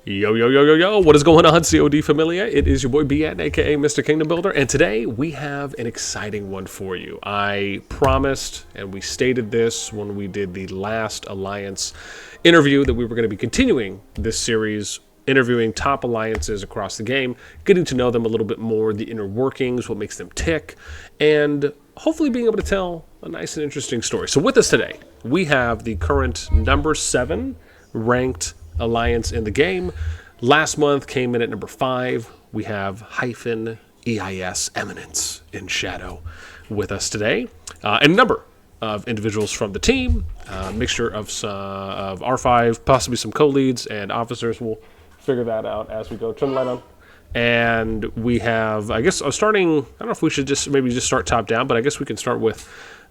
Yo, yo, yo, yo, yo, what is going on, COD Familia? It is your boy BN, aka Mr. Kingdom Builder, and today we have an exciting one for you. I promised, and we stated this when we did the last Alliance interview, that we were going to be continuing this series, interviewing top alliances across the game, getting to know them a little bit more, the inner workings, what makes them tick, and hopefully being able to tell a nice and interesting story. So with us today, we have the current number 7 ranked alliance in the game. Last month came in at number 5. We have hyphen EIS Eminence in Shadow with us today, and a number of individuals from the team, a mixture of R5, possibly some co-leads and officers. We'll figure that out as we go. Turn the light on. And we have, I guess, starting, I don't know if we should just start top down, but I guess we can start with,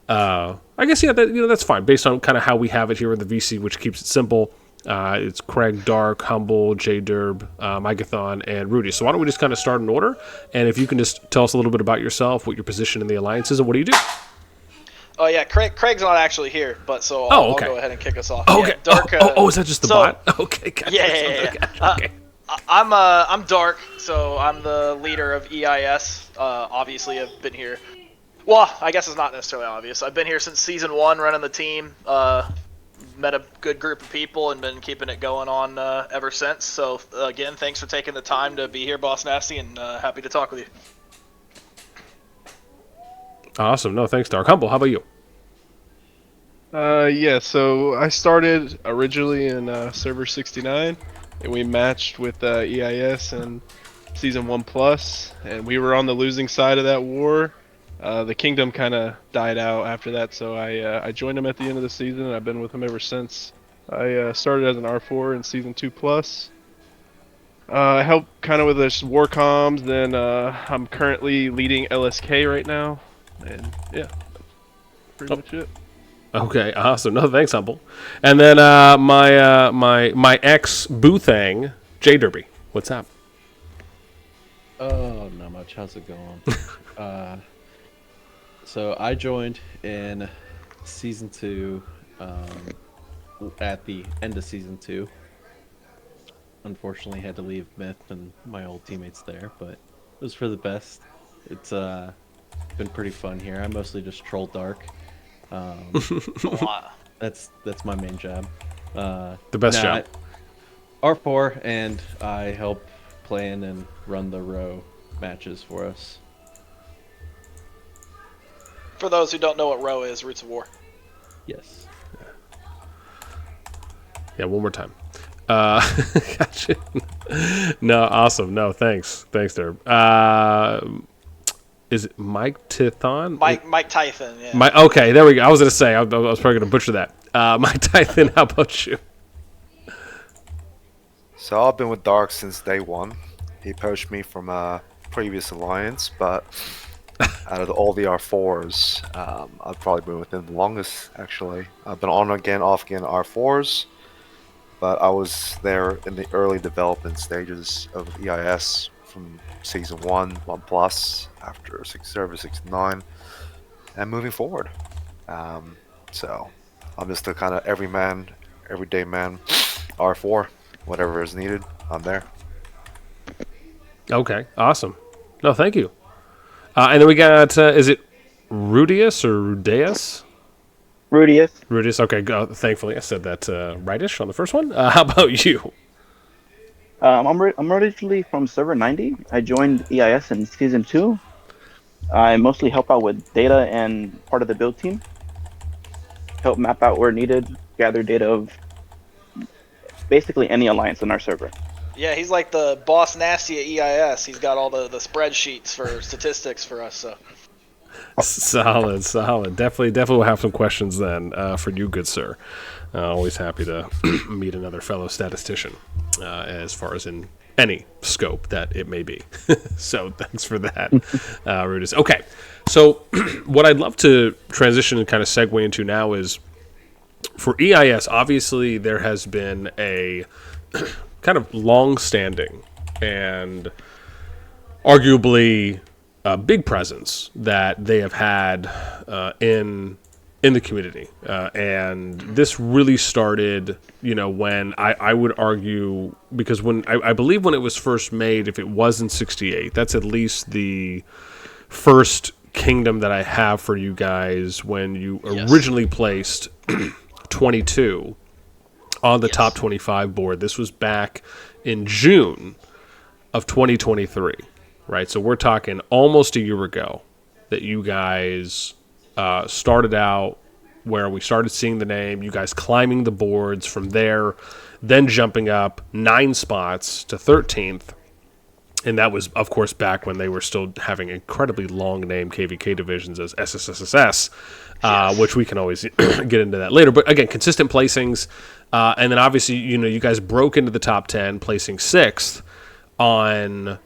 that's fine, based on kind of how we have it here in the VC, which keeps it simple. It's Craig, Dark, Humble, J Derb, Microthon, and Rudy. So why don't we just kind of start in order? And if you can just tell us a little bit about yourself, what your position in the alliance is, and what do you do? Oh yeah, Craig's not actually here, but so I'll go ahead and kick us off. Oh, okay. Yeah, Dark, is that just the bot? Okay, gotcha. Yeah. Okay. I'm Dark, so I'm the leader of EIS. Obviously, I've been here. Well, I guess it's not necessarily obvious. I've been here since season 1, running the team. Met a good group of people and been keeping it going on ever since. So again, thanks for taking the time to be here, bossnasti, and happy to talk with you. Awesome. No, thanks, Dark. Humble, how about you? Yeah, so I started originally in server 69, and we matched with EIS in season 1 plus, and we were on the losing side of that war. The kingdom kind of died out after that, so I joined him at the end of the season, and I've been with him ever since. I started as an R4 in season 2 plus. I helped kind of with this war comms, then I'm currently leading LSK right now, and yeah, that's pretty much it. Okay, awesome. No, thanks, Humble. And then my ex Boothang, J Derby. What's up? Oh, not much. How's it going? So I joined in season 2, at the end of season 2. Unfortunately, had to leave Myth and my old teammates there, but it was for the best. It's been pretty fun here. I mostly just troll Dark. That's my main job. The best job. R4, and I help plan and run the row matches for us. For those who don't know what row is, Roots of War. Yes. Yeah, one more time. Gotcha. No, awesome. No, thanks. Thanks, Derb. Is it Mike Tithon? Mike Tython, yeah. Okay, there we go. I was going to say, I was probably going to butcher that. Mike Tython, how about you? So I've been with Dark since day 1. He poached me from a previous alliance, but out of all the R4s, I've probably been with him the longest, actually. I've been on again, off again R4s, but I was there in the early development stages of EIS from season 1 plus, after server 69, and moving forward. So I'm just a kind of everyday man, R4, whatever is needed, I'm there. Okay, awesome. No, thank you. And then we got, is it Rudius or Rudeus? Rudius. Rudius, okay, thankfully I said that rightish on the first one. How about you? I'm originally from server 90. I joined EIS in season 2. I mostly help out with data and part of the build team. Help map out where needed, gather data of basically any alliance in our server. Yeah, he's like the boss nasty at EIS. He's got all the spreadsheets for statistics for us. So solid. Definitely will have some questions then for you, good sir. Always happy to meet another fellow statistician, as far as in any scope that it may be. So thanks for that, Rudis. Okay, so what I'd love to transition and kind of segue into now is, for EIS, obviously there has been a kind of long-standing and arguably a big presence that they have had in in the community. And this really started, when I would argue, because when I believe when it was first made, if it was in 68, that's at least the first kingdom that I have for you guys when you originally placed 22 on the top 25 board. This was back in June of 2023, right? So we're talking almost a year ago that you guys started out where we started seeing the name, you guys climbing the boards from there, then jumping up 9 spots to 13th. And that was, of course, back when they were still having incredibly long name KVK divisions as SSSSS, which we can always get into that later. But again, consistent placings. And then obviously, you guys broke into the top 10, placing 6th on,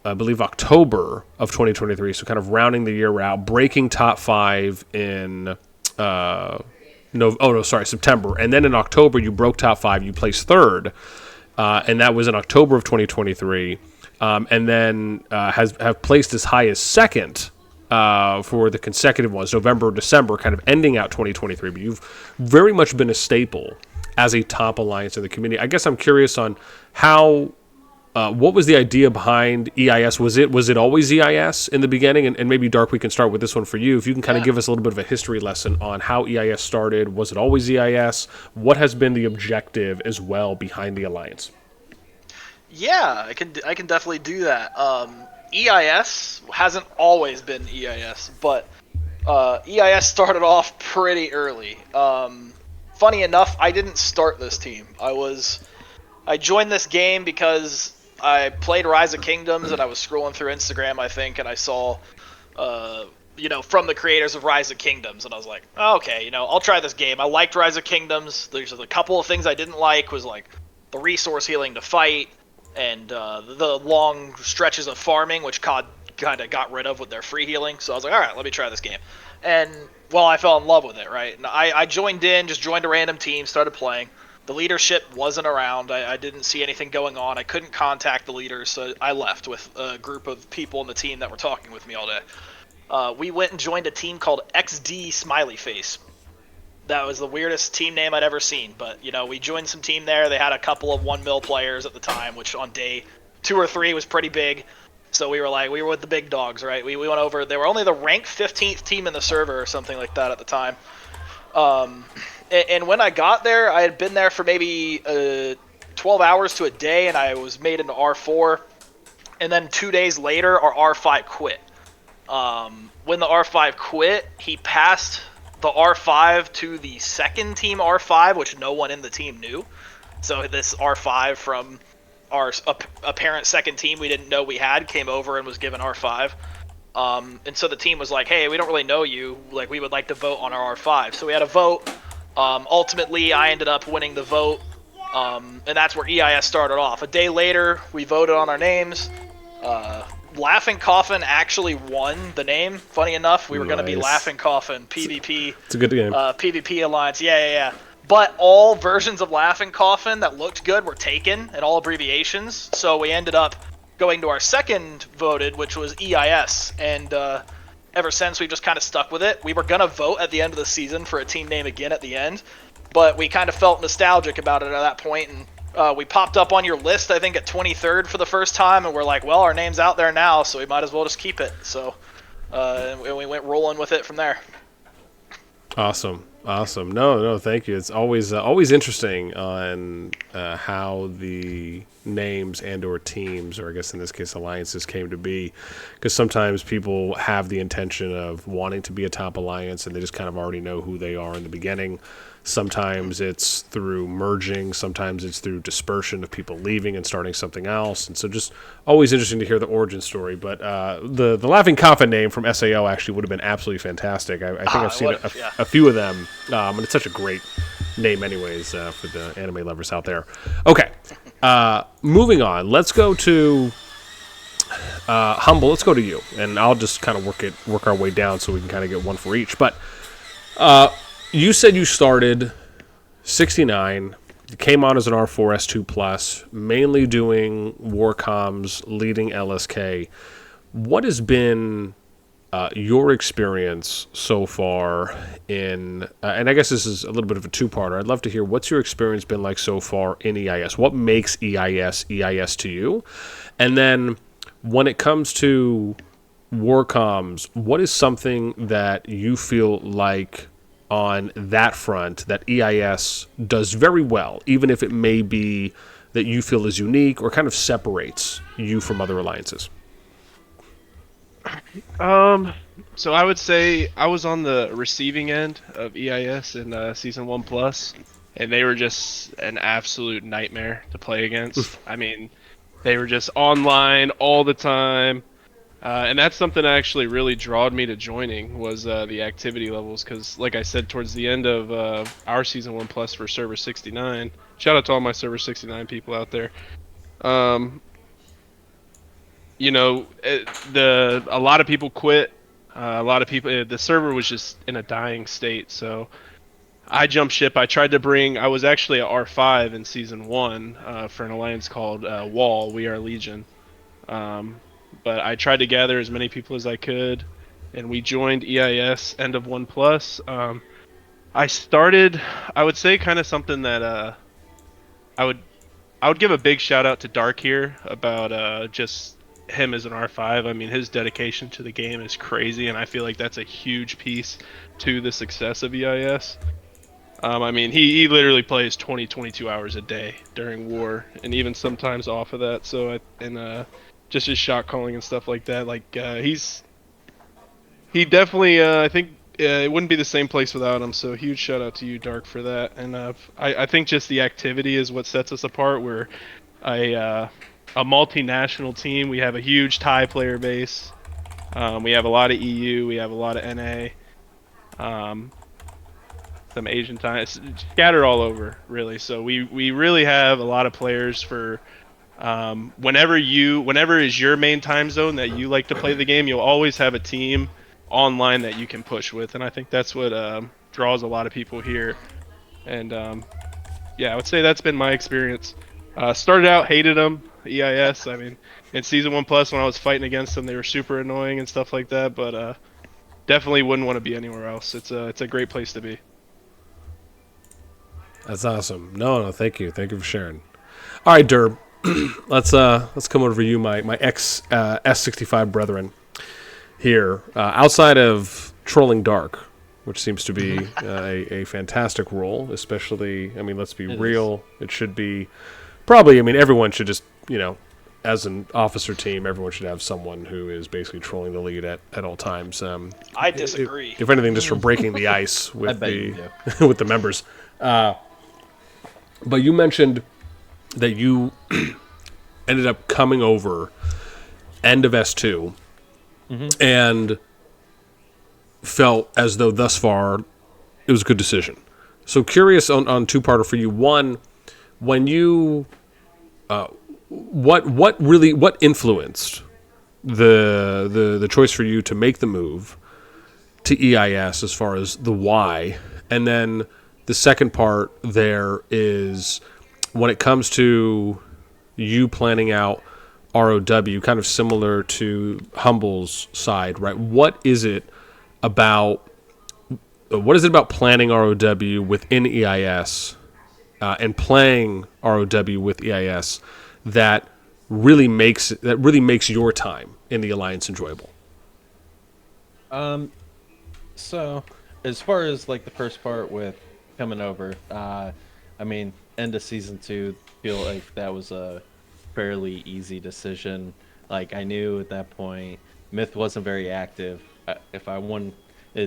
I believe, October of 2023. So kind of rounding the year out, breaking top 5 in September. And then in October, you broke top 5. You placed 3rd. And that was in October of 2023. And then have placed as high as 2nd for the consecutive ones, November, December, kind of ending out 2023. But you've very much been a staple as a top alliance in the community. I guess I'm curious on how, what was the idea behind EIS? Was it always EIS in the beginning? And maybe, Dark, we can start with this one for you. If you can kind of give us a little bit of a history lesson on how EIS started. Was it always EIS? What has been the objective as well behind the alliance? Yeah, I can definitely do that. EIS hasn't always been EIS, but EIS started off pretty early. Funny enough, I didn't start this team. I joined this game because I played Rise of Kingdoms and I was scrolling through Instagram, I think, and I saw, from the creators of Rise of Kingdoms, and I was like, oh, okay, I'll try this game. I liked Rise of Kingdoms. There's a couple of things I didn't like, was like the resource healing to fight, and the long stretches of farming, which CoD kind of got rid of with their free healing. So I was like, all right, let me try this game. And, well, I fell in love with it, right? And I joined a random team, started playing. The leadership wasn't around. I didn't see anything going on. I couldn't contact the leaders, so I left with a group of people in the team that were talking with me all day. We went and joined a team called XD Smiley Face. That was the weirdest team name I'd ever seen, but, we joined some team there. They had a couple of 1 mil players at the time, which on day 2 or 3 was pretty big. So we were with the big dogs, right? We went over, they were only the ranked 15th team in the server or something like that at the time. And when I got there, I had been there for maybe 12 hours to a day, and I was made into R4. And then 2 days later, our R5 quit. When the R5 quit, he passed the R5 to the second team R5, which no one in the team knew. So this R5 from our apparent second team we didn't know we had came over and was given R5. And so the team was like, hey, we don't really know you. Like, we would like to vote on our R5. So we had a vote. Ultimately, I ended up winning the vote. And that's where EIS started off. A day later, we voted on our names. Laughing Coffin actually won the name. Funny enough, we were going to be Laughing Coffin PvP. It's a good game. PvP Alliance. Yeah. But all versions of Laughing Coffin that looked good were taken, and all abbreviations. So we ended up going to our second voted, which was EIS. And ever since, we've just kind of stuck with it. We were going to vote at the end of the season for a team name again at the end, but we kind of felt nostalgic about it at that point, and we popped up on your list, I think, at 23rd for the first time, and we're like, well, our name's out there now, so we might as well just keep it. So and we went rolling with it from there. Awesome. No, thank you. It's always interesting on how the names and or teams, or I guess in this case alliances, came to be, because sometimes people have the intention of wanting to be a top alliance and they just kind of already know who they are in the beginning. Sometimes it's through merging, sometimes it's through dispersion of people leaving and starting something else. And so just always interesting to hear the origin story. But the Laughing Coffin name from SAO actually would have been absolutely fantastic. I think I've seen a few of them, and it's such a great name anyways for the anime lovers out there. Okay, moving on. Let's go to Humble. Let's go to you. And I'll just kind of work our way down so we can kind of get one for each. But you said you started 69, came on as an R4S2+, mainly doing war comms, leading LSK. What has been your experience so far in, and I guess this is a little bit of a two-parter. I'd love to hear what's your experience been like so far in EIS. What makes EIS to you? And then when it comes to Warcoms, what is something that you feel like on that front that EIS does very well, even if it may be that you feel is unique or kind of separates you from other alliances? So I would say I was on the receiving end of EIS in Season 1 Plus, and they were just an absolute nightmare to play against. I mean, they were just online all the time. And that's something that actually really drawed me to joining was the activity levels, because like I said, towards the end of our Season 1 Plus for Server 69, shout out to all my Server 69 people out there. You know, a lot of people quit. A lot of people, the server was just in a dying state. So I jumped ship. I was actually at R5 in Season 1 for an alliance called Wall. We Are Legion. But I tried to gather as many people as I could, and we joined EIS end of 1 Plus. I would say kind of something that I would give a big shout out to Dark here about just him as an R5. I mean, his dedication to the game is crazy, and I feel like that's a huge piece to the success of EIS. I mean, he literally plays 22 hours a day during war, and even sometimes off of that. So, just his shot calling and stuff like that. Like, he definitely, I think it wouldn't be the same place without him. So, huge shout out to you, Dark, for that. And I think just the activity is what sets us apart. We're a multinational team. We have a huge Thai player base. We have a lot of EU. We have a lot of NA. Some Asian Thai, scattered all over, really. So we really have a lot of players for whenever is your main time zone that you like to play the game, you'll always have a team online that you can push with, and I think that's what draws a lot of people here. And yeah, I would say that's been my experience. Started out, hated them, EIS. I mean, in Season 1 Plus, when I was fighting against them, they were super annoying and stuff like that, but definitely wouldn't want to be anywhere else. It's a great place to be. That's awesome. No, thank you for sharing. All right, Derb, let's come over to you, my ex S65 brethren here. Outside of trolling Dark, which seems to be a fantastic role, especially, I mean, let's be real, it should be probably, I mean, everyone should just, you know, as an officer team, everyone should have someone who is basically trolling the lead at all times. I disagree. If anything, just for breaking the ice with with the members. But you mentioned that you ended up coming over end of S2 and felt as though thus far it was a good decision. So curious on two-parter for you. One, when you what influenced the choice for you to make the move to EIS as far as the why, and then the second part there is when it comes to you planning out ROW, kind of similar to Humble's side, right? What is it about planning ROW within EIS and playing ROW with EIS that really makes your time in the Alliance enjoyable? So as far as like the first part with coming over, I mean, end of Season 2, feel like that was a fairly easy decision. Like, I knew at that point Myth wasn't very active. If I wanted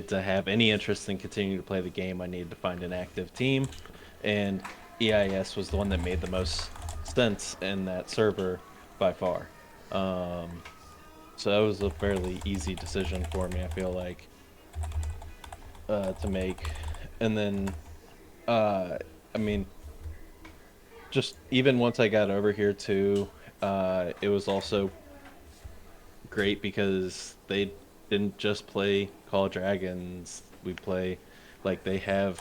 to have any interest in continuing to play the game, I needed to find an active team, and EIS was the one that made the most sense in that server by far. So that was a fairly easy decision for me, I feel like, to make. And then I mean, just even once I got over here too, it was also great because they didn't just play Call of Dragons. We play, like, they have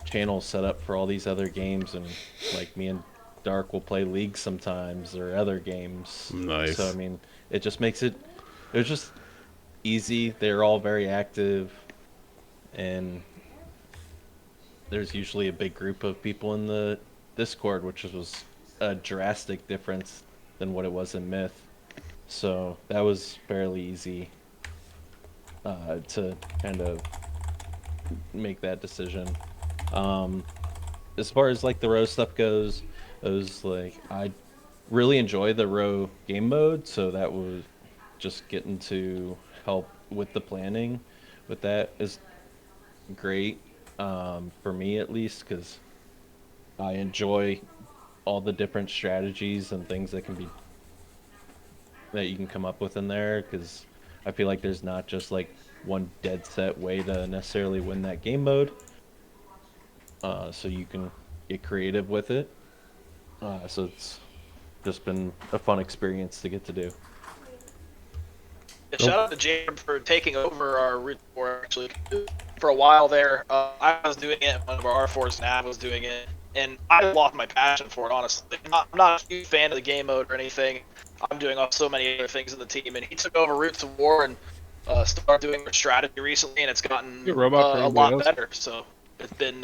channels set up for all these other games, and like me and Dark will play League sometimes or other games. Nice. So I mean, it just makes it. It was just easy. They're all very active, and there's usually a big group of people in the Discord, which was a drastic difference than what it was in Myth. So that was fairly easy to kind of make that decision. As far as like the row stuff goes, it was like I really enjoy the row game mode, so that was just getting to help with the planning with that is great, for me at least, because I enjoy all the different strategies and things that you can come up with in there, because I feel like there's not just like one dead set way to necessarily win that game mode. So you can get creative with it. So it's just been a fun experience to get to do. Yeah, shout out to Jacob for taking over our root war. Actually, for a while there, I was doing it. One of our R4s, Nav, was doing it, and I lost my passion for it. Honestly, I'm not a huge fan of the game mode or anything. I'm doing so many other things in the team, and he took over Roots of War and started doing our strategy recently, and it's gotten Good robot for a everybody lot else. better. So it's been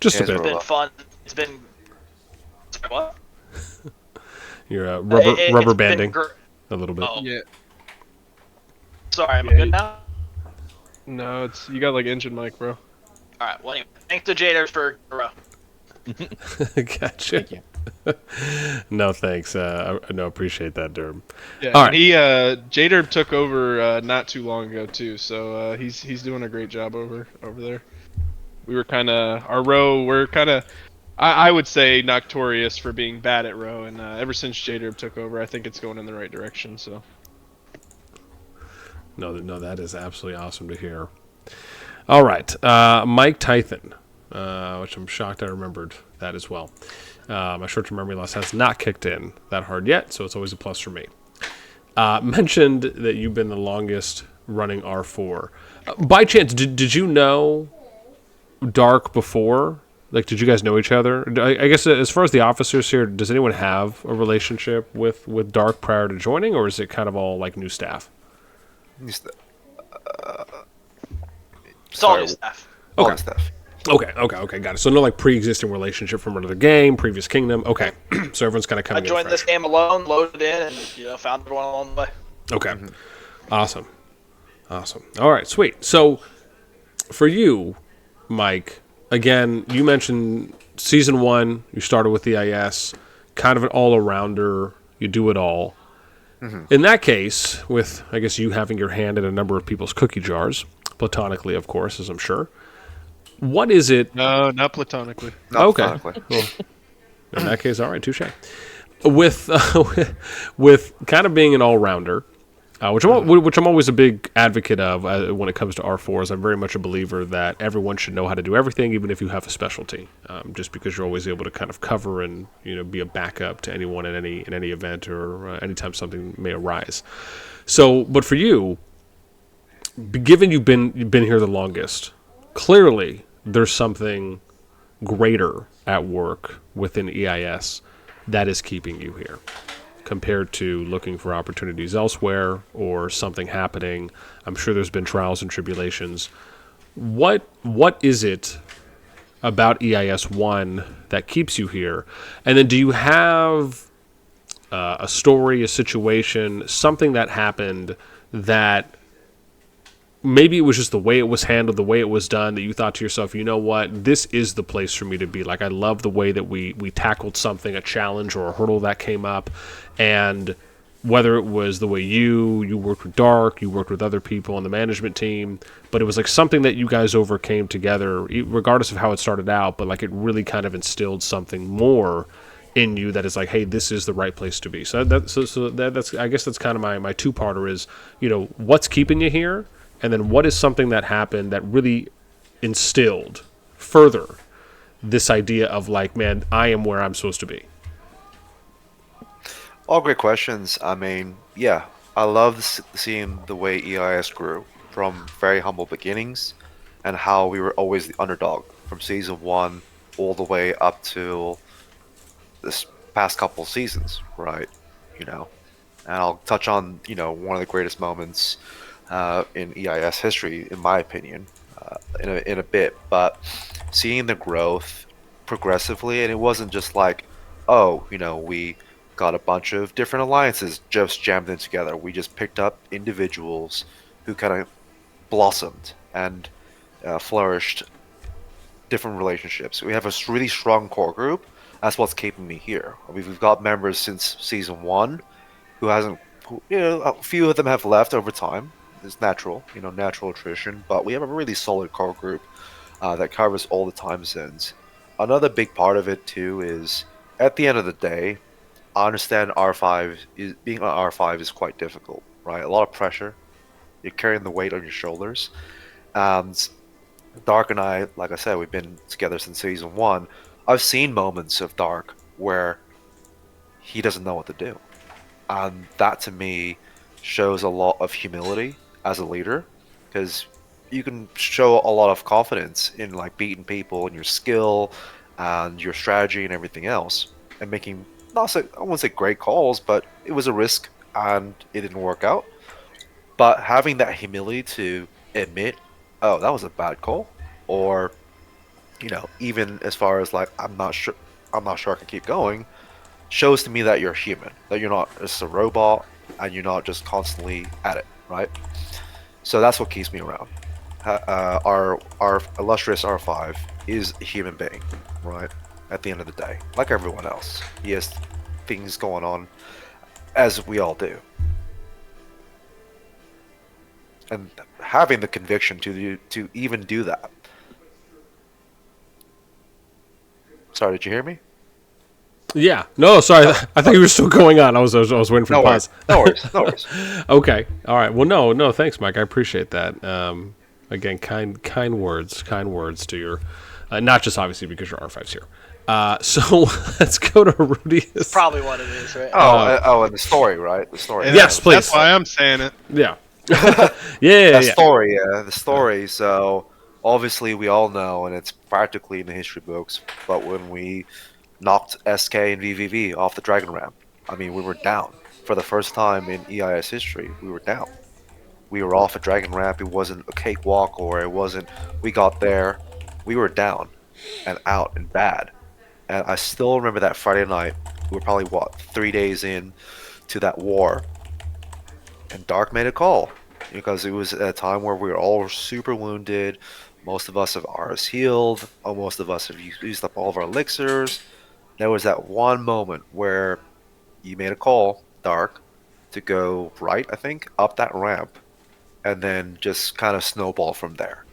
Just a Yeah, bit. been fun. It's been sorry, what? You're It's rubber been banding a little bit. Oh, Yeah. sorry, I'm Yeah, good now. No, it's you got like engine mic, bro. All right. Well, anyway, thanks to Jaders for Gotcha. Thank you. No, thanks. No, appreciate that, Derb. Yeah, All and he Jader took over not too long ago too, so he's doing a great job over there. We were kind of we're kind of I would say notorious for being bad at row, and ever since Jader took over, I think it's going in the right direction. So No, that is absolutely awesome to hear. All right, Mike Tython, which I'm shocked I remembered that as well. My short-term memory loss has not kicked in that hard yet, so it's always a plus for me. Mentioned that you've been the longest running R4. By chance, did you know Dark before? Like, did you guys know each other? I guess as far as the officers here, does anyone have a relationship with Dark prior to joining, or is it kind of all like new staff? It's all Sorry. new stuff. All Okay. the stuff. Okay, got it. So no like pre-existing relationship from another game, previous kingdom. Okay, so everyone's kind of I coming in joined fresh. this game alone, loaded in, and found everyone along the way. Okay, awesome. All right, sweet. So for you, Mike, again, you mentioned season 1. You started with the EIS, kind of an all-arounder. You do it all. In that case, with I guess you having your hand in a number of people's cookie jars, platonically, of course, as I'm sure. What is it? no, not platonically. Not Okay. platonically. Well, in that case, all right, touche. With with kind of being an all-rounder, which I'm always a big advocate of when it comes to R4s. I'm very much a believer that everyone should know how to do everything, even if you have a specialty. Just because you're always able to kind of cover and be a backup to anyone in any event or anytime something may arise. So, but for you, given you've been here the longest, clearly there's something greater at work within EIS that is keeping you here compared to looking for opportunities elsewhere or something happening. I'm sure there's been trials and tribulations. What is it about EIS 1 that keeps you here? And then do you have a story, a situation, something that happened that maybe it was just the way it was handled, the way it was done, that you thought to yourself, you know what, this is the place for me to be. Like, I love the way that we tackled something, a challenge or a hurdle that came up, and whether it was the way you worked with Dark, you worked with other people on the management team, but it was like something that you guys overcame together, regardless of how it started out, but like it really kind of instilled something more in you that is like, hey, this is the right place to be. So that's I guess that's kind of my two-parter is, what's keeping you here? And then what is something that happened that really instilled further this idea of like, man, I am where I'm supposed to be? All great questions. I mean, yeah, I love seeing the way EIS grew from very humble beginnings and how we were always the underdog from season 1 all the way up to this past couple seasons, right? And I'll touch on, one of the greatest moments in EIS history, in my opinion, in a bit. But seeing the growth progressively, and it wasn't just like, oh, we got a bunch of different alliances just jammed in together. We just picked up individuals who kind of blossomed and flourished different relationships. We have a really strong core group. That's what's keeping me here. I mean, we've got members since season one who hasn't, a few of them have left over time. It's natural, natural attrition, but we have a really solid core group that covers all the time zones. Another big part of it too is, at the end of the day, I understand being on R5 is quite difficult, right? A lot of pressure. You're carrying the weight on your shoulders, and Dark and I, like I said, we've been together since season one. I've seen moments of Dark where he doesn't know what to do, and that to me shows a lot of humility as a leader, because you can show a lot of confidence in like beating people and your skill and your strategy and everything else, and making I won't say great calls, but it was a risk and it didn't work out. But having that humility to admit, oh, that was a bad call, or even as far as like I'm not sure I can keep going, shows to me that you're human, that you're not just a robot, and you're not just constantly at it, right? So that's what keeps me around. Our illustrious R5 is a human being, right? At the end of the day, like everyone else, he has things going on, as we all do. And having the conviction to even do that. Sorry, did you hear me? Yeah. No, sorry. I thought you were still going on. I was waiting for the pause. No worries. Okay. All right. Well, no. Thanks, Mike. I appreciate that. Again, kind words to your, not just obviously because your R5's here. So let's go to Rudy. That's probably what it is, right? And the story, right? The story. Yes, please. That's why I'm saying it. Yeah. The story. So obviously we all know, and it's practically in the history books, but when we knocked SK and VVV off the Dragon Ramp, I mean, we were down. For the first time in EIS history, we were down. We were off a Dragon Ramp. It wasn't a cakewalk, or it wasn't, we got there. We were down and out and bad. And I still remember that Friday night. We were probably, 3 days in to that war. And Dark made a call, because it was a time where we were all super wounded. Most of us have ours healed. Most of us have used up all of our elixirs. There was that one moment where you made a call, Dark, to go right, I think, up that ramp, and then just kind of snowball from there.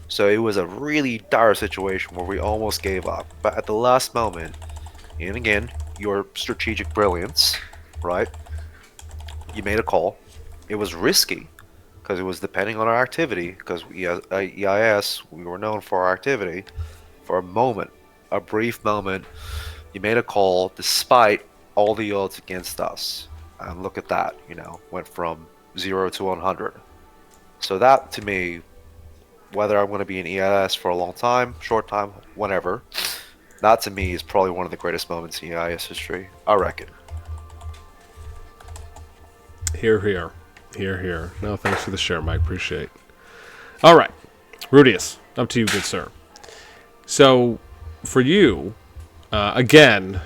So it was a really dire situation where we almost gave up. But at the last moment, and again, your strategic brilliance, right? You made a call. It was risky, because it was depending on our activity, because EIS, we were known for our activity. For a moment, a brief moment, you made a call despite all the odds against us. And look at that, went from 0 to 100. So that, to me, whether I'm going to be in EIS for a long time, short time, whenever, that to me is probably one of the greatest moments in EIS history, I reckon. Here. No, thanks for the share, Mike. Appreciate. All right, Rudius, up to you, good sir. So, for you, again,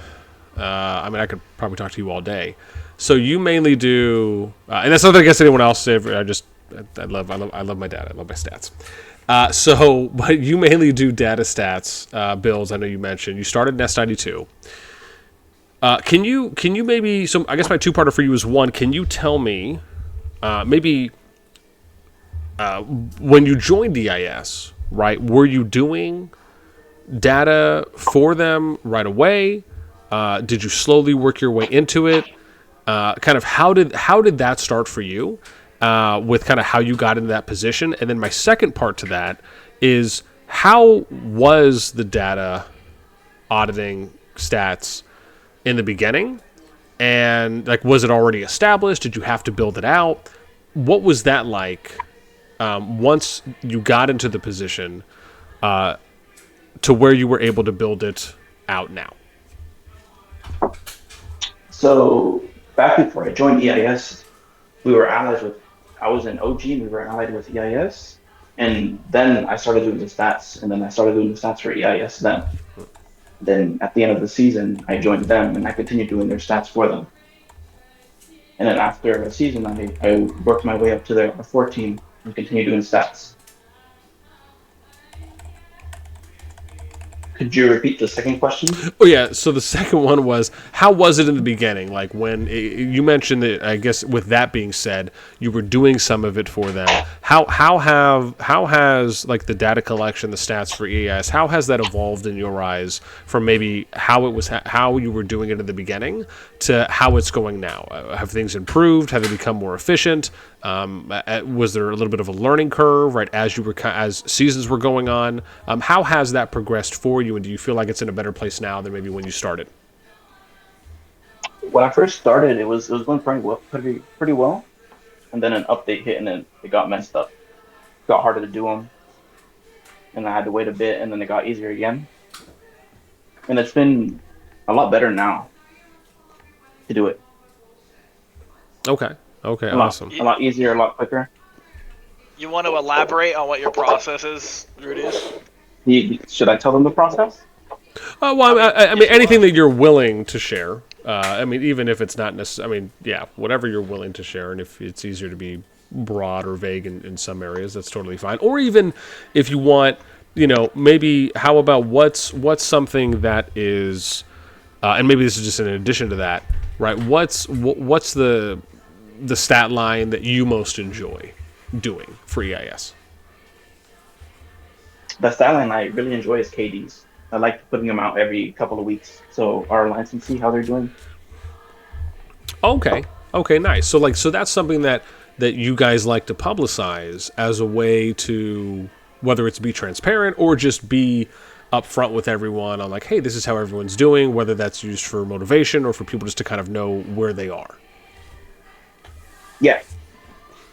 I mean, I could probably talk to you all day. So you mainly do, and that's nothing against anyone else. I love my data. I love my stats. But you mainly do data stats builds. I know you mentioned you started NASTi 2. Can you maybe, so I guess my two-parter for you is, one, can you tell me maybe when you joined EIS, right, were you doing data for them right away? Did you slowly work your way into it? Kind of how did that start for you with kind of how you got into that position? And then my second part to that is, how was the data auditing stats in the beginning? And like, was it already established? Did you have to build it out? What was that like once you got into the position to where you were able to build it out now? So back before I joined EIS, we were allies with I was in OG and we were allied with EIS. And then I started doing the stats, and then I started doing the stats for EIS then. Then at the end of the season, I joined them and I continued doing their stats for them. And then after a season, I worked my way up to their 14 and continued doing stats. Could you repeat the second question? Oh yeah. So the second one was, how was it in the beginning? Like when you mentioned that, I guess with that being said, you were doing some of it for them. How has like the data collection, the stats for EIS, how has that evolved in your eyes from maybe how it was, how you were doing it in the beginning to how it's going now? Have things improved? Have they become more efficient? Was there a little bit of a learning curve, right, as seasons were going on? How has that progressed for you, and do you feel like it's in a better place now than maybe when you started? When I first started, it was going pretty well, and then an update hit and then it got messed up. It got harder to do them, and I had to wait a bit, and then it got easier again. And it's been a lot better now to do it. Okay, awesome. A lot easier, a lot quicker. You want to elaborate on what your process is, Rudius? Should I tell them the process? Well, I mean, anything that you're willing to share. I mean, even if it's not necessarily, I mean, yeah, whatever you're willing to share, and if it's easier to be broad or vague in some areas, that's totally fine. Or even if you want, maybe how about what's something that is, and maybe this is just in addition to that, right? What's the stat line that you most enjoy doing for EIS? The stat line I really enjoy is KDs. I like putting them out every couple of weeks, so our alliance can see how they're doing. Okay, nice. So that's something that you guys like to publicize as a way to, whether it's be transparent or just be upfront with everyone on like, hey, this is how everyone's doing, whether that's used for motivation or for people just to kind of know where they are. Yeah.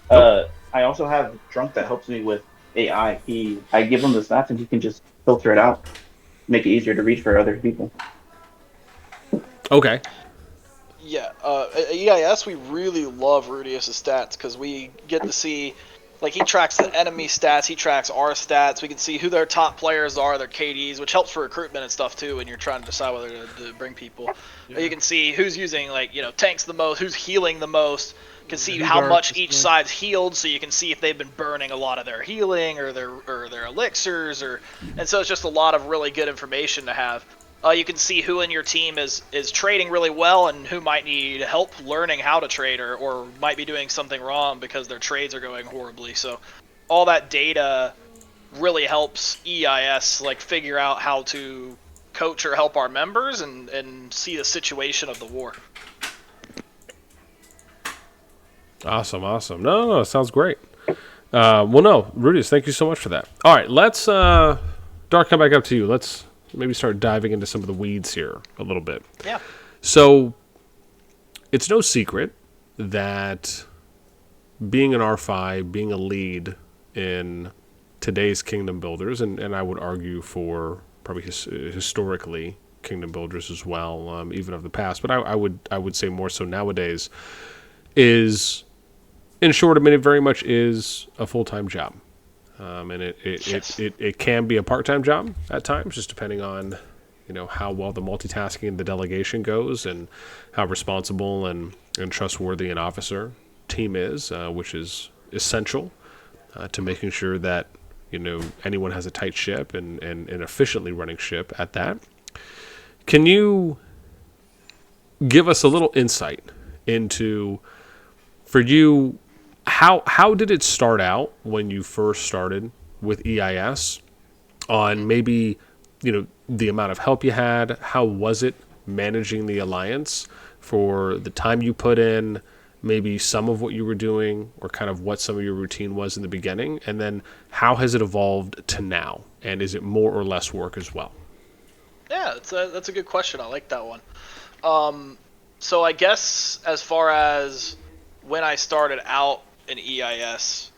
I also have Drunk that helps me with AI. I give him the stats and he can just filter it out, make it easier to read for other people. Okay. Yeah, at EIS we really love Rudius' stats because we get to see, like, he tracks the enemy stats, he tracks our stats, we can see who their top players are, their KDs, which helps for recruitment and stuff too when you're trying to decide whether to bring people. Yeah. You can see who's using, like, tanks the most, who's healing the most, you can see how much each side's healed, so you can see if they've been burning a lot of their healing or their elixirs, and so it's just a lot of really good information to have. You can see who in your team is trading really well and who might need help learning how to trade or might be doing something wrong because their trades are going horribly. So all that data really helps EIS figure out how to coach or help our members and see the situation of the war. Awesome. No, it sounds great. Well, no, Rudius, thank you so much for that. All right, let's, Dark, come back up to you. Let's maybe start diving into some of the weeds here a little bit. Yeah. So, it's no secret that being an R5, being a lead in today's Kingdom Builders, and I would argue for probably historically Kingdom Builders as well, even of the past, but I would say more so nowadays, is, in short, I mean, it very much is a full-time job. And it can be a part-time job at times, just depending on, how well the multitasking and the delegation goes and how responsible and trustworthy an officer team is, which is essential to making sure that, anyone has a tight ship and an efficiently running ship at that. Can you give us a little insight into, for you, how did it start out when you first started with EIS, on maybe, the amount of help you had? How was it managing the alliance for the time you put in, maybe some of what you were doing, or kind of what some of your routine was in the beginning? And then how has it evolved to now? And is it more or less work as well? Yeah, that's a good question. I like that one. So I guess as far as when I started out in EIS,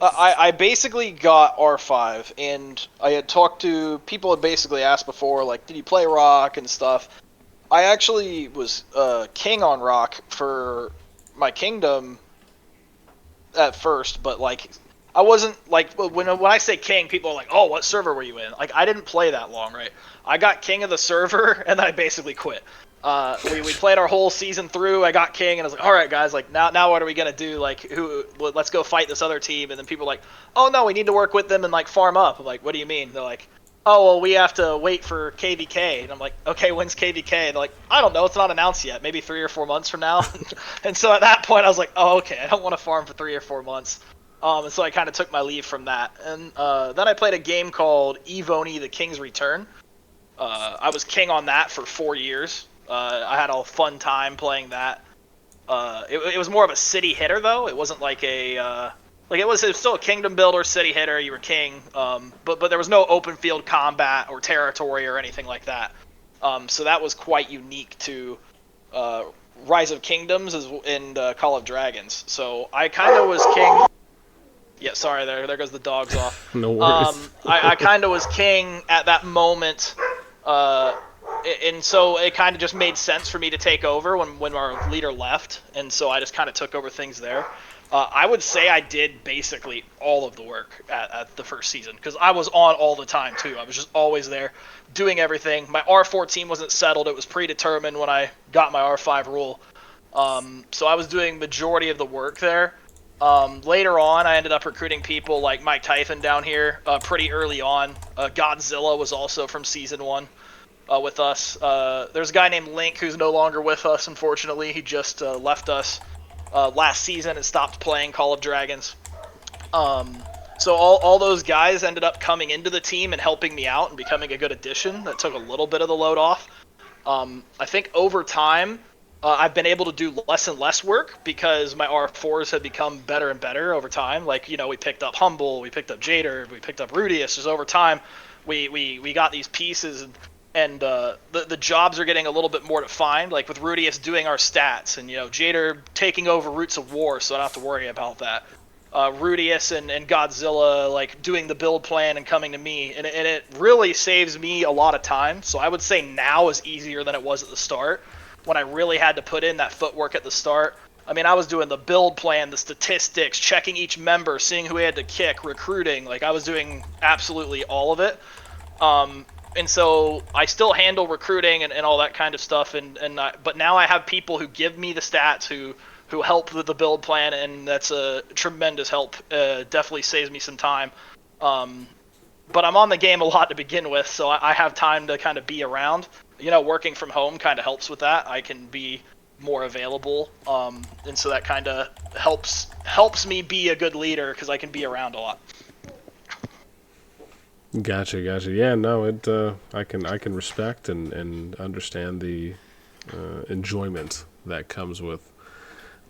I basically got R5, and I had talked to people had basically asked before, like, did you play Rock and stuff. I actually was king on Rock for my kingdom at first, but like I wasn't like when I say king, people are like, oh, what server were you in? Like I didn't play that long, right? I got king of the server and then I basically quit. We played our whole season through. I got king, and I was like, all right, guys, like now what are we gonna do? Like let's go fight this other team. And then people are like, oh no, we need to work with them and like farm up. I'm like, what do you mean? They're like, oh well, we have to wait for KVK. And I'm like, okay, when's KVK? And they're like, I don't know, it's not announced yet. Maybe 3 or 4 months from now. And so at that point, I was like, oh okay, I don't want to farm for 3 or 4 months. And so I kind of took my leave from that. And then I played a game called Evoni: The King's Return. I was king on that for 4 years. I had a fun time playing that. It was more of a city hitter though. It wasn't like it was still a kingdom builder, city hitter. You were king, but there was no open field combat or territory or anything like that. So that was quite unique to Rise of Kingdoms and Call of Dragons. So I kind of was king. Yeah, sorry, there goes the dogs off. No worries. I kind of was king at that moment. And so it kind of just made sense for me to take over when our leader left, and so I just kind of took over things there. I would say I did basically all of the work at the first season, because I was on all the time too. I was just always there, doing everything. My R4 team wasn't settled. It was predetermined when I got my R5 rule. So I was doing majority of the work there. Later on, I ended up recruiting people like Mike Typhon down here pretty early on. Godzilla was also from Season 1. With us. There's a guy named Link who's no longer with us, unfortunately. He just left us last season and stopped playing Call of Dragons. So all those guys ended up coming into the team and helping me out and becoming a good addition. That took a little bit of the load off. I think over time, I've been able to do less and less work because my R4s have become better and better over time. Like, you know, we picked up Humble, we picked up Jader, we picked up Rudius. Just over time, we got these pieces and the jobs are getting a little bit more defined, like with Rudius doing our stats, and, you know, Jader taking over Roots of War, so I don't have to worry about that. Rudius and Godzilla, like, doing the build plan and coming to me, and it really saves me a lot of time. So I would say now is easier than it was at the start, when I really had to put in that footwork at the start. I mean, I was doing the build plan, the statistics, checking each member, seeing who we had to kick, recruiting. Like, I was doing absolutely all of it. And so I still handle recruiting and all that kind of stuff, but now I have people who give me the stats, who help with the build plan, and that's a tremendous help. Definitely saves me some time. But I'm on the game a lot to begin with, so I have time to kind of be around. You know, working from home kind of helps with that. I can be more available, and so that kind of helps me be a good leader because I can be around a lot. Gotcha. Yeah, no, I can respect and understand the enjoyment that comes with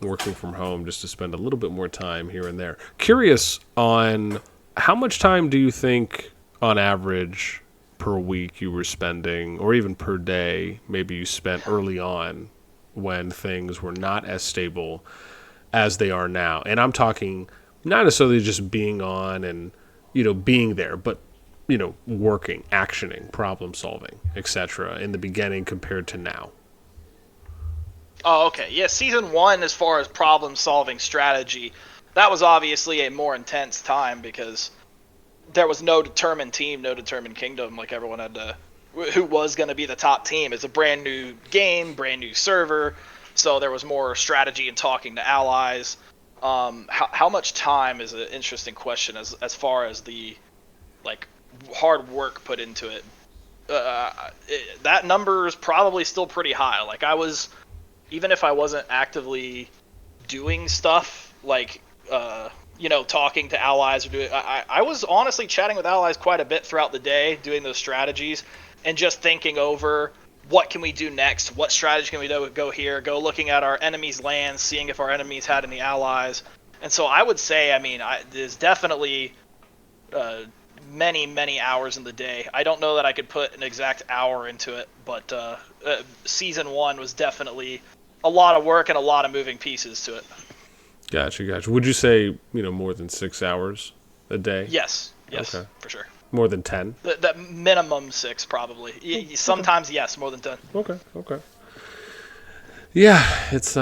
working from home, just to spend a little bit more time here and there. Curious on how much time do you think, on average, per week you were spending, or even per day, maybe you spent early on when things were not as stable as they are now? And I'm talking not necessarily just being on and, you know, being there, but, you know, working, actioning, problem solving, etc. in the beginning compared to now. Oh, okay. Yeah, Season 1, as far as problem solving strategy, that was obviously a more intense time because there was no determined team, no determined kingdom. Like, everyone had to, who was going to be the top team. It's a brand new game, brand new server, so there was more strategy and talking to allies. How much time is an interesting question as far as the, like, hard work put into it. That number is probably still pretty high. Like, I was, even if I wasn't actively doing stuff, like, you know, talking to allies, or doing, I was honestly chatting with allies quite a bit throughout the day, doing those strategies, and just thinking over what can we do next, what strategy can we go here, go looking at our enemies' lands, seeing if our enemies had any allies. And so I would say, I mean, there's definitely many hours in the day. I don't know that I could put an exact hour into it, but Season 1 was definitely a lot of work and a lot of moving pieces to it. Gotcha. Would you say, you know, more than 6 hours a day? Yes, okay. For sure. More than 10? The minimum 6, probably. Sometimes, yes, more than 10. Okay. Yeah, it's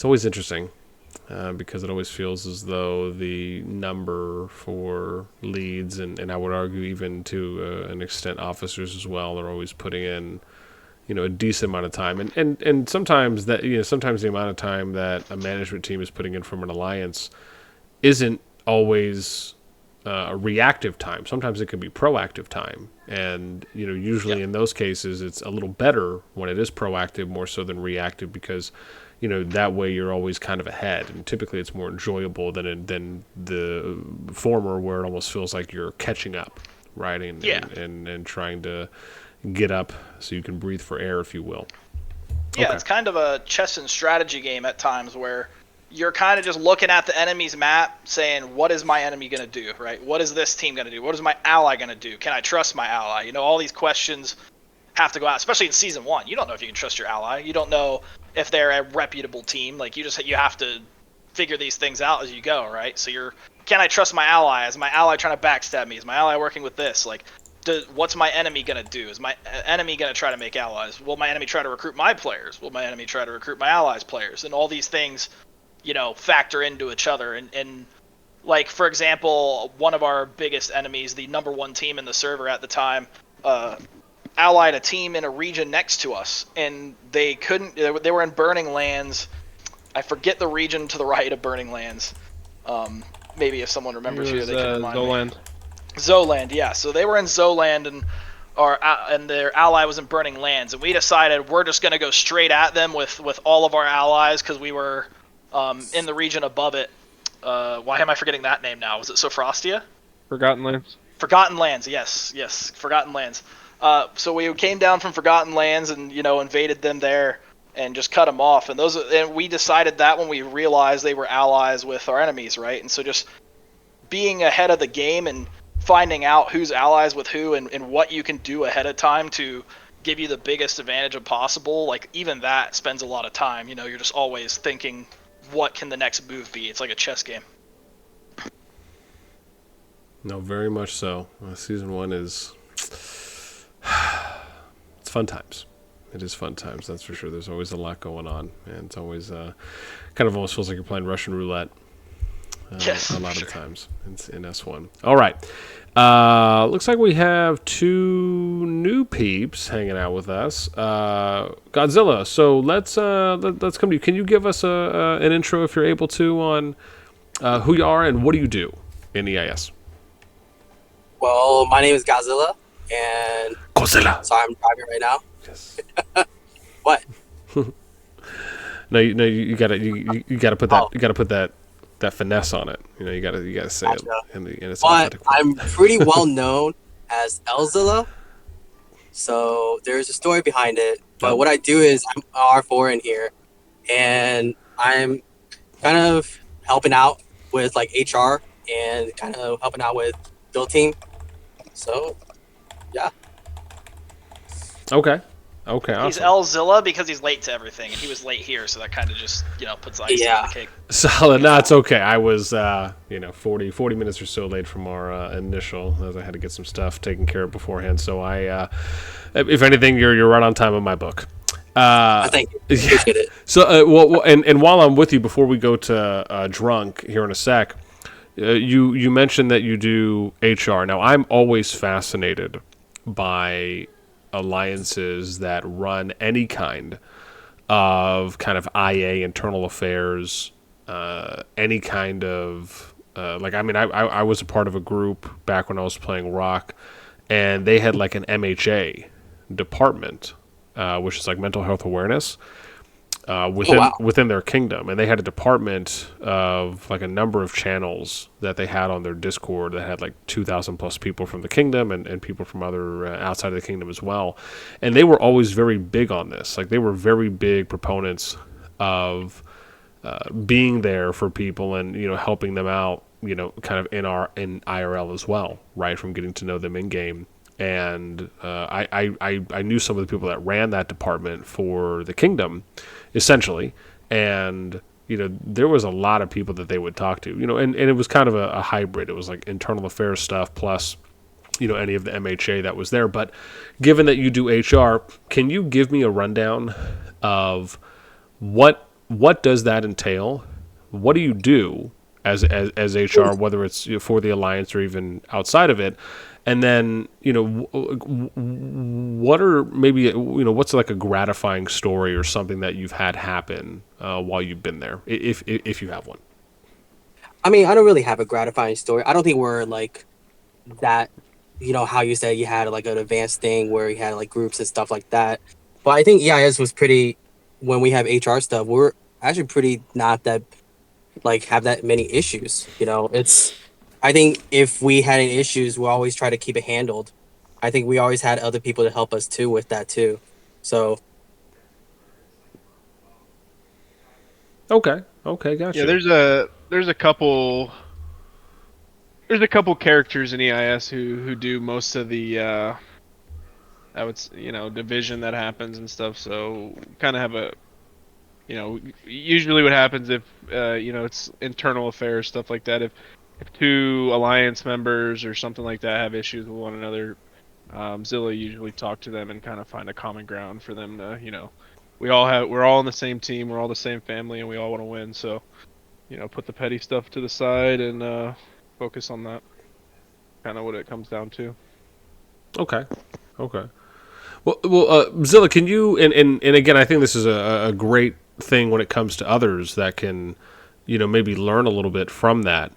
always interesting. because it always feels as though the number for leads, and I would argue even to an extent officers as well, are always putting in a decent amount of time, and sometimes that sometimes the amount of time that a management team is putting in from an alliance isn't always a reactive time. Sometimes it can be proactive time, and usually in those cases it's a little better when it is proactive more so than reactive, because that way you're always kind of ahead, and typically it's more enjoyable than the former, where it almost feels like you're catching up, right? And trying to get up so you can breathe for air, if you will. Yeah, Okay. It's kind of a chess and strategy game at times, where you're kind of just looking at the enemy's map saying, what is my enemy going to do, right? What is this team going to do? What is my ally going to do? Can I trust my ally? All these questions have to go out, especially in Season 1. You don't know if you can trust your ally. You don't know if they're a reputable team. Like, you have to figure these things out as you go, right? So can I trust my ally? Is my ally trying to backstab me? Is my ally working with this? Like, what's my enemy going to do? Is my enemy going to try to make allies? Will my enemy try to recruit my players? Will my enemy try to recruit my allies' players? And all these things factor into each other. And like, for example, one of our biggest enemies, the number one team in the server at the time, allied a team in a region next to us, and they were in Burning Lands. I forget the region to the right of Burning Lands. Maybe if someone remembers here, they can remind Zoland. me. Zoland, yeah. So they were in Zoland, and their ally was in Burning Lands, and we decided we're just going to go straight at them with all of our allies, because we were in the region above it. Why am I forgetting that name now? Was it Sophrostia? Forgotten Lands. Forgotten Lands, yes, Forgotten Lands. So we came down from Forgotten Lands and invaded them there and just cut them off. And we decided that when we realized they were allies with our enemies, right? And so just being ahead of the game and finding out who's allies with who, and what you can do ahead of time to give you the biggest advantage possible, like, even that spends a lot of time. You're just always thinking, what can the next move be? It's like a chess game. No, very much so. Season 1 is it's fun times. It is fun times, that's for sure. There's always a lot going on, and it's always kind of almost feels like you're playing Russian roulette. Yes, a lot sure. of the times in S1. All right. Looks like we have 2 new peeps hanging out with us. Godzilla. So let's come to you. Can you give us an intro, if you're able to, on who you are and what do you do in EIS? Well, my name is Godzilla, and Godzilla. sorry, I'm driving right now. Yes. What? You gotta put that. Oh. You gotta put that finesse on it. You gotta say Gotcha. it in its But authentic form. I'm pretty well known as Elzilla, so there's a story behind it. But what I do is I'm R4 in here, and I'm kind of helping out with like HR and kind of helping out with build team. So, yeah. Okay. Awesome. He's Elzilla because he's late to everything, and he was late here, so that kind of just puts icing on the cake. Solid. No, it's okay. I was 40 minutes or so late from our initial, as I had to get some stuff taken care of beforehand. So I, if anything, you're right on time in my book. Thank you. Appreciate it. So and while I'm with you, before we go to drunk here in a sec, you mentioned that you do HR. Now, I'm always fascinated by alliances that run any kind of IA, internal affairs, any kind of I was a part of a group back when I was playing Rock, and they had like an MHA department, which is like mental health awareness, within their kingdom, and they had a department of like a number of channels that they had on their Discord that had like 2,000 plus people from the kingdom and people from other outside of the kingdom as well, and they were always very big on this. Like, they were very big proponents of being there for people and helping them out, kind of in IRL as well, right, from getting to know them in game. And I knew some of the people that ran that department for the kingdom, essentially, and there was a lot of people that they would talk to, and it was kind of a hybrid. It was like internal affairs stuff plus any of the MHA that was there. But given that you do HR, can you give me a rundown of what does that entail? what do you do as HR, whether it's for the alliance or even outside of it? And then, what are maybe, what's like a gratifying story or something that you've had happen while you've been there, if you have one? I mean, I don't really have a gratifying story. I don't think we're like that, how you said you had like an advanced thing where you had like groups and stuff like that. But I think EIS was pretty, when we have HR stuff, we're actually pretty not that, like, have that many issues. I think if we had any issues, we always try to keep it handled. I think we always had other people to help us too with that too. So Okay, gotcha. Yeah, there's a couple characters in EIS who do most of the division that happens and stuff. So kind of have a usually what happens if it's internal affairs, stuff like that. If two alliance members or something like that have issues with one another, Zilla usually talk to them and kind of find a common ground for them to we're all on the same team, we're all the same family, and we all want to win. So put the petty stuff to the side and focus on that. Kind of what it comes down to. Okay. Well, Zilla, can you and again, I think this is a great thing when it comes to others that can, maybe learn a little bit from that.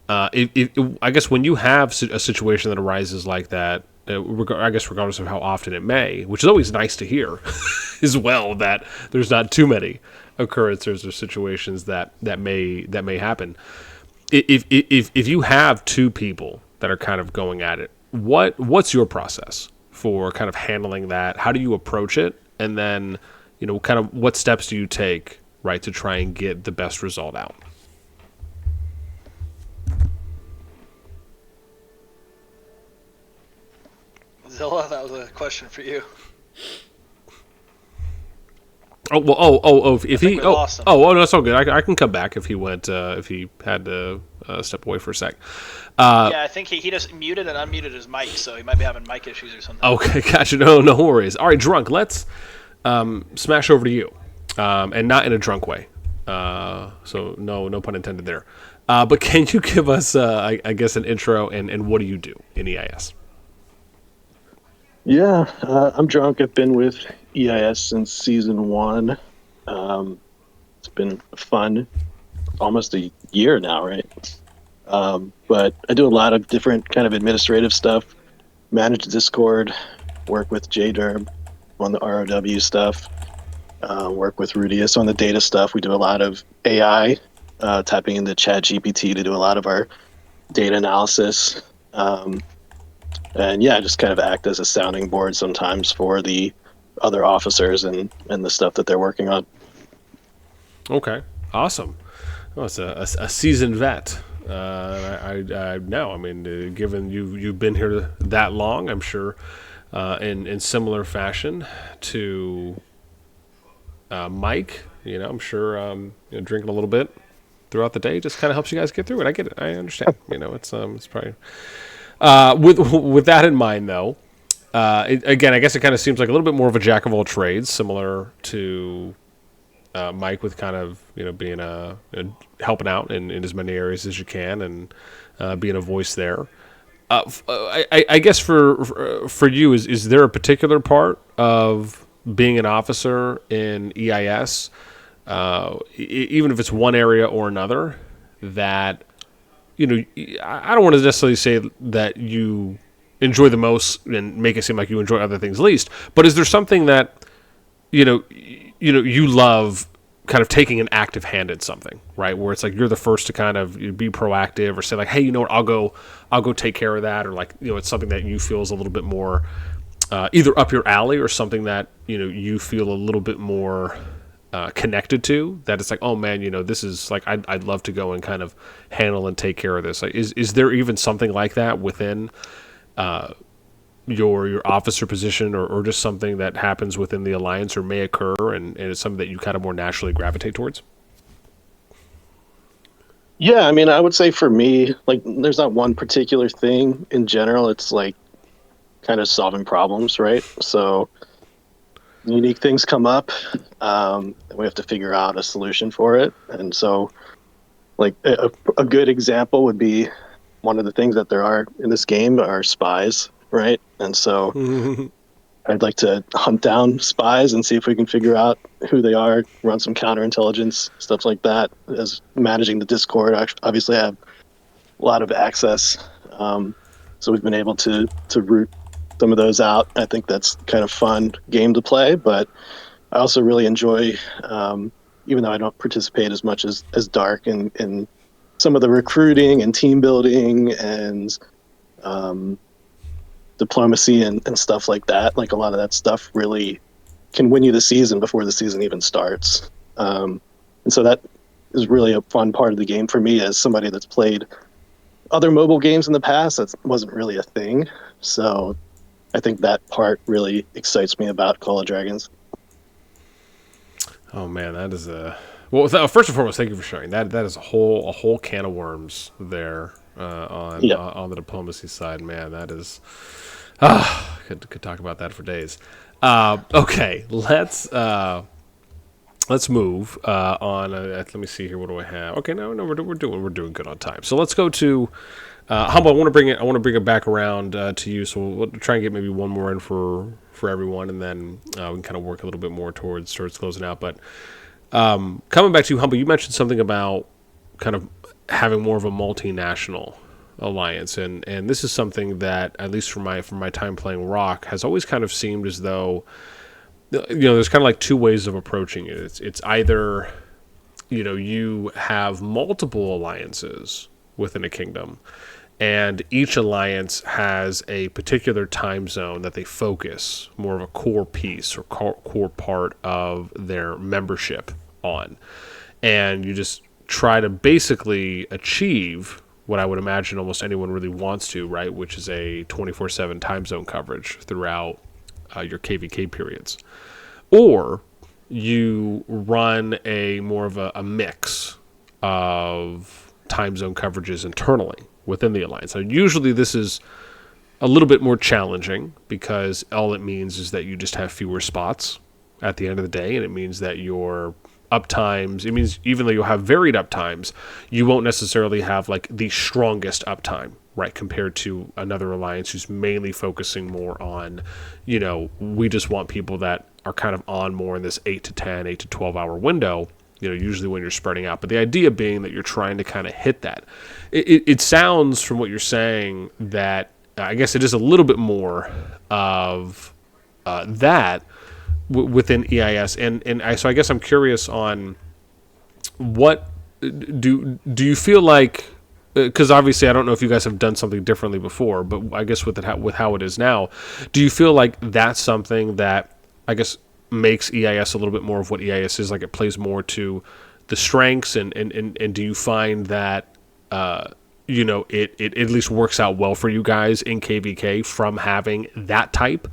I guess when you have a situation that arises like that, I guess regardless of how often it may, which is always nice to hear, as well, that there's not too many occurrences or situations that may happen. If you have two people that are kind of going at it, what's your process for kind of handling that? How do you approach it? And then, kind of what steps do you take, right, to try and get the best result out? Zilla, that was a question for you. Oh well. If he lost him. no, that's all good. I can come back if he went. If he had to step away for a sec. Yeah, I think he just muted and unmuted his mic, so he might be having mic issues or something. Okay, gotcha. No worries. All right, Drunk. Let's smash over to you, and not in a drunk way. So no pun intended there. But can you give us, I guess, an intro and what do you do in EIS? Yeah, I'm Drunk. I've been with EIS since season 1. It's been fun, almost a year now, right? But I do a lot of different kind of administrative stuff, manage Discord, work with JDerm on the ROW stuff, work with Rudius on the data stuff. We do a lot of AI, tapping into ChatGPT to do a lot of our data analysis. And yeah, just kind of act as a sounding board sometimes for the other officers and the stuff that they're working on. Okay, awesome. Well, it's a seasoned vet. I know. I mean, given you've been here that long, I'm sure in similar fashion to Mike. I'm sure drinking a little bit throughout the day just kind of helps you guys get through it. I get it. I understand. It's probably. With that in mind, though, again, I guess it kind of seems like a little bit more of a jack of all trades, similar to Mike, with kind of being helping out in as many areas as you can and being a voice there. I guess for you, is there a particular part of being an officer in EIS, even if it's one area or another, that I don't want to necessarily say that you enjoy the most and make it seem like you enjoy other things least, but is there something that you love kind of taking an active hand in something, right? Where it's like you're the first to kind of be proactive or say like, hey, you know what, I'll go take care of that, or like it's something that you feel is a little bit more either up your alley or something that you feel a little bit more connected to, that it's like, oh man, this is like I'd love to go and kind of handle and take care of this. Like, is there even something like that within your officer position, or just something that happens within the alliance or may occur, and it's something that you kind of more naturally gravitate towards? Yeah, I mean, I would say for me, like, there's not one particular thing. In general, it's like kind of solving problems, right? So unique things come up, and we have to figure out a solution for it. And so Like a good example would be one of the things that there are in this game are spies, right? And so I'd like to hunt down spies and see if we can figure out who they are, run some counterintelligence, stuff like that. As managing the Discord, obviously I have a lot of access, so we've been able to root some of those out. I think that's kind of fun game to play, but I also really enjoy, even though I don't participate as much as Dark in some of the recruiting and team building and diplomacy and stuff like that. Like a lot of that stuff really can win you the season before the season even starts. And so that is really a fun part of the game for me as somebody that's played other mobile games in the past. That wasn't really a thing. So I think that part really excites me about Call of Dragons. Oh man, that is a well. First and foremost, thank you for sharing that. That is a whole can of worms there on the diplomacy side. Man, that is could talk about that for days. Okay, let's move on. Let me see here. What do I have? Okay, no, we're doing good on time. So let's go to Humble. I want to bring it back around to you. So we'll try and get maybe one more in for everyone, and then we can kind of work a little bit more towards closing out. But coming back to you, Humble, you mentioned something about kind of having more of a multinational alliance, and this is something that, at least from my time playing Rock, has always kind of seemed as though, there's kind of like two ways of approaching it. It's either, you have multiple alliances within a kingdom, and each alliance has a particular time zone that they focus more of a core piece or core part of their membership on. And you just try to basically achieve what I would imagine almost anyone really wants to, right? Which is a 24/7 time zone coverage throughout your KVK periods. Or you run a more of a mix of time zone coverages internally within the alliance. Now, usually this is a little bit more challenging because all it means is that you just have fewer spots at the end of the day, and it means that your uptimes, it means even though you'll have varied uptimes, you won't necessarily have like the strongest uptime, right, compared to another alliance who's mainly focusing more on, we just want people that are kind of on more in this 8 to 10, 8 to 12 hour window, usually when you're spreading out. But the idea being that you're trying to kind of hit that. It sounds from what you're saying that I guess it is a little bit more of that within EIS. So I guess I'm curious on what do you feel like, because obviously I don't know if you guys have done something differently before, but I guess with how it is now, do you feel like that's something that I guess makes EIS a little bit more of what EIS is, like it plays more to the strengths, and do you find that it at least works out well for you guys in KVK from having that type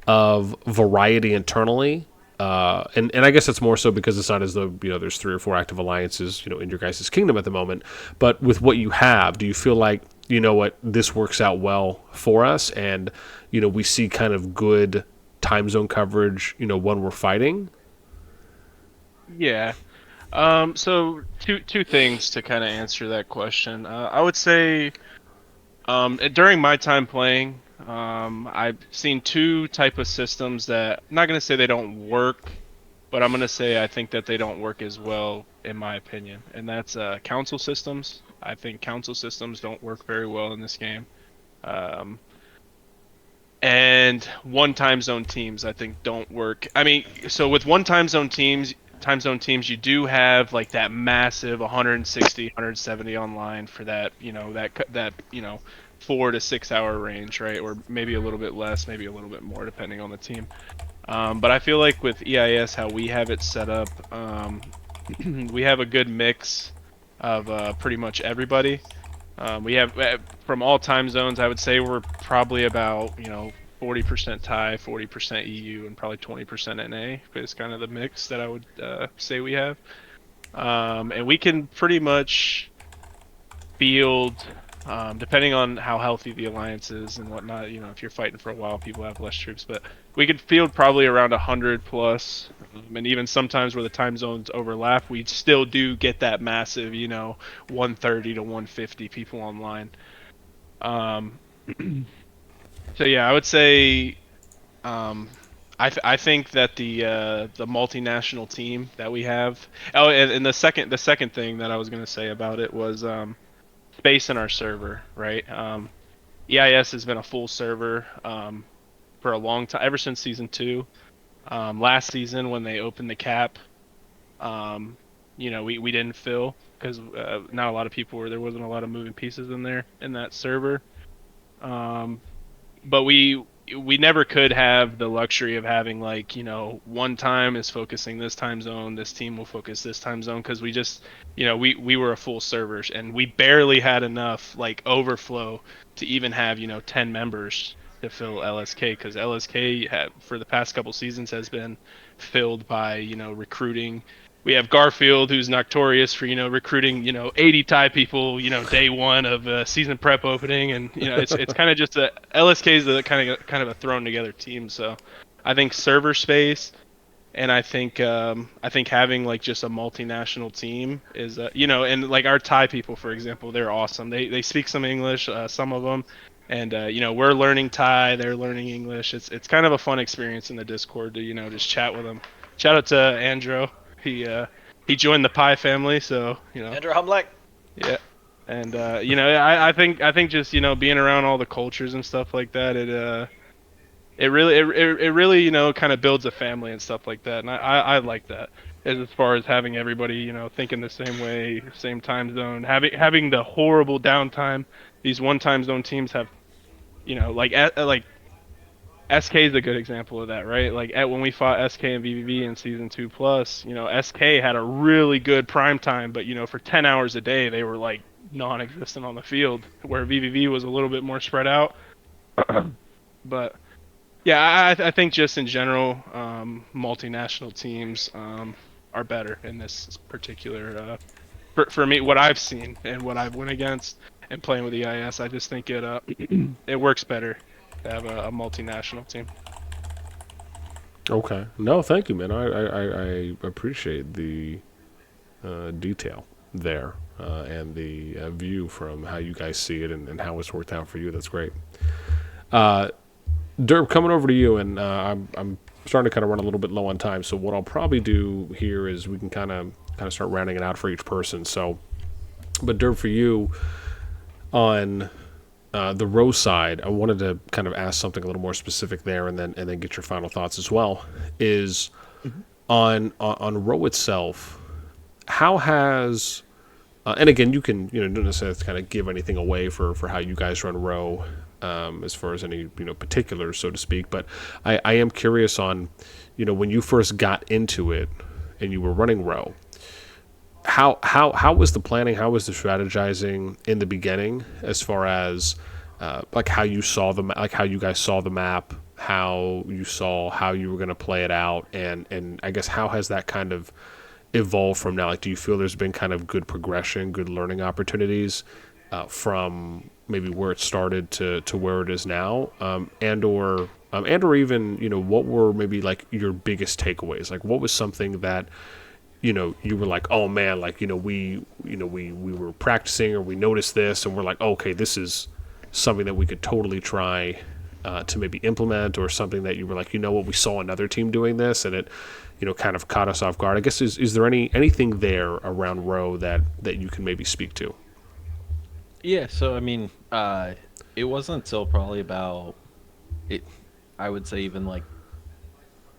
of variety internally? And I guess it's more so because it's not as though there's 3 or 4 active alliances in your guys' kingdom at the moment. But with what you have, do you feel like this works out well for us, and we see kind of good time zone coverage when we're fighting? Yeah. So two things to kind of answer that question. I would say during my time playing, I've seen 2 type of systems that I'm not going to say they don't work, but I'm going to say I think that they don't work as well, in my opinion. And that's council systems. I think council systems don't work very well in this game. And one time zone teams, I think, don't work. I mean, so with one time zone teams, you do have like that massive 160, 170 online for that, that 4 to 6 hour range, right? Or maybe a little bit less, maybe a little bit more, depending on the team. But I feel like with EIS, how we have it set up, we have a good mix of pretty much everybody. We have from all time zones, I would say we're probably about 40% Thai, 40% EU, and probably 20% NA. Is kind of the mix that I would say we have, and we can pretty much field Depending on how healthy the alliance is and whatnot. You know, if you're fighting for a while, people have less troops, but we could field probably around 100 plus, and even sometimes where the time zones overlap, we still do get that massive, 130 to 150 people online. So yeah, I would say, I think that the multinational team that we have. Oh, and the second thing that I was gonna say about it was space in our server, right? EIS has been a full server for a long time, ever since season 2. Last season when they opened the cap, we didn't fill because not a lot of people were there. Wasn't a lot of moving pieces in there in that server. But we never could have the luxury of having one time is focusing this time zone, this team will focus this time zone, because we just we were a full server and we barely had enough overflow to even have 10 members to fill LSK, because LSK for the past couple seasons has been filled by recruiting. We have Garfield, who's notorious for recruiting 80 Thai people day one of season prep opening, and it's kind of just LSK is a kind of a thrown together team. So I think server space, and I think having just a multinational team is and our Thai people, for example, they're awesome. They speak some English, some of them, and we're learning Thai, they're learning English. It's kind of a fun experience in the Discord to just chat with them. Shout out to Andro. He joined the Pi family, so Andrew Humlek. yeah. And I think just being around all the cultures and stuff like that, it really kind of builds a family and stuff like that, and I like that, as far as having everybody thinking the same way, same time zone, having the horrible downtime these one time zone teams have. Like SK is a good example of that, right? When we fought SK and VVV in season 2 plus, SK had a really good prime time, but for 10 hours a day they were non-existent on the field, where VVV was a little bit more spread out. But yeah, I think just in general, multinational teams are better in this particular. For me, what I've seen and what I've went against and playing with EIS, I just think it it works better to have a multinational team. Okay. No, thank you, man. I appreciate the detail there and the view from how you guys see it and how it's worked out for you. That's great. Derb, coming over to you, and I'm starting to kind of run a little bit low on time. So what I'll probably do here is we can kind of start rounding it out for each person. So, but Derb, for you on the row side, I wanted to kind of ask something a little more specific there, and then get your final thoughts as well. Is on row itself, how has and again, you can don't necessarily have to kind of give anything away for how you guys run row, as far as any particulars, so to speak. But I am curious on when you first got into it and you were running row. How was the planning? How was the strategizing in the beginning, as far as how you saw how you guys saw the map, how you saw how you were going to play it out, and I guess how has that kind of evolved from now? Do you feel there's been kind of good progression, good learning opportunities from maybe where it started to where it is now, and or even what were maybe your biggest takeaways? What was something that you were like, oh man, we were practicing, or we noticed this and we're like, okay, this is something that we could totally try to maybe implement, or something that you were like, what, we saw another team doing this and it kind of caught us off guard. I guess is there anything there around row that you can maybe speak to? Yeah, so I mean, it wasn't until probably about it, I would say, even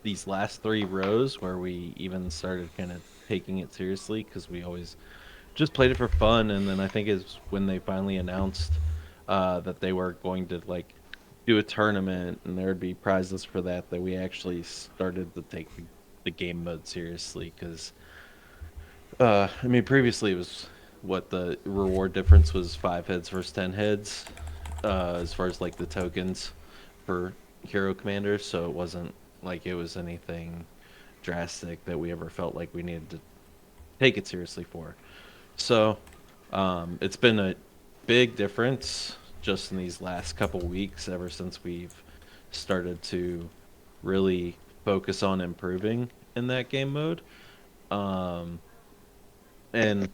these last 3 rows where we even started kind of taking it seriously, because we always just played it for fun. And then I think is when they finally announced that they were going to do a tournament and there would be prizes for that we actually started to take the game mode seriously. Because I mean, previously it was what the reward difference was 5 heads versus 10 heads, as far as the tokens for hero commanders. So it wasn't like it was anything drastic that we ever felt like we needed to take it seriously for. So it's been big difference just in these last couple weeks, ever since we've started to really focus on improving in that game mode. Um, and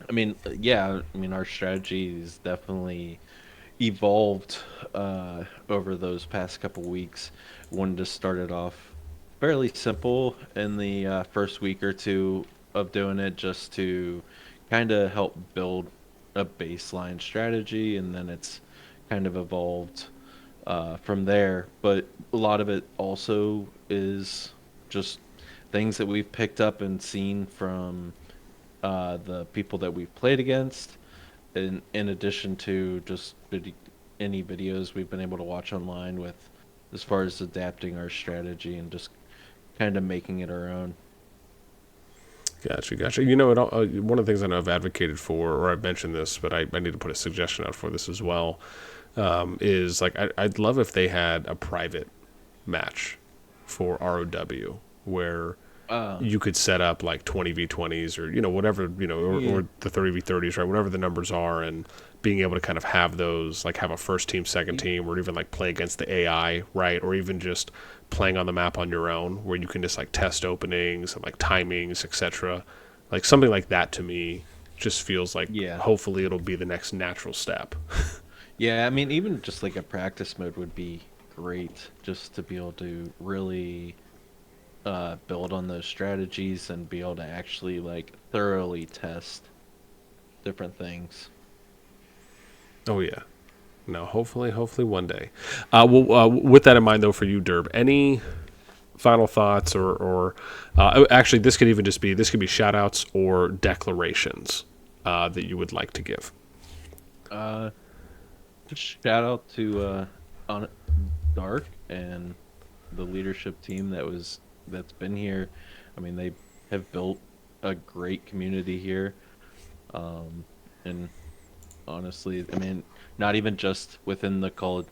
I mean, yeah, I mean, our strategy is definitely evolved over those past couple weeks. One just started off fairly simple in the first week or two of doing it, just to kind of help build a baseline strategy, and then it's kind of evolved from there. But a lot of it also is just things that we've picked up and seen from the people that we've played against, in addition to just any videos we've been able to watch online, with as far as adapting our strategy and just kind of making it our own. Gotcha, gotcha. One of the things I know I've advocated for, or I've mentioned this, but I need to put a suggestion out for this as well, is like I'd love if they had a private match for ROW where Uh, you could set up like 20v20s, or whatever, yeah, or the 30v30s, right, whatever the numbers are, and being able to kind of have those, like have a first team, second team, or even like play against the AI, right, or even just playing on the map on your own, where you can just like test openings and like timings, etc. Like something like that to me just feels like yeah, hopefully it'll be the next natural step. yeah. I mean, even just like a practice mode would be great, just to be able to really build on those strategies and be able to actually like thoroughly test different things. Oh yeah. No, hopefully one day. With that in mind, though, for you, Derb, any final thoughts, or actually, this could be shout outs or declarations that you would like to give. Uh, just shout out to on Dark and the leadership team that's been here. I mean, they have built a great community here, and honestly, I mean, not even just within the Call of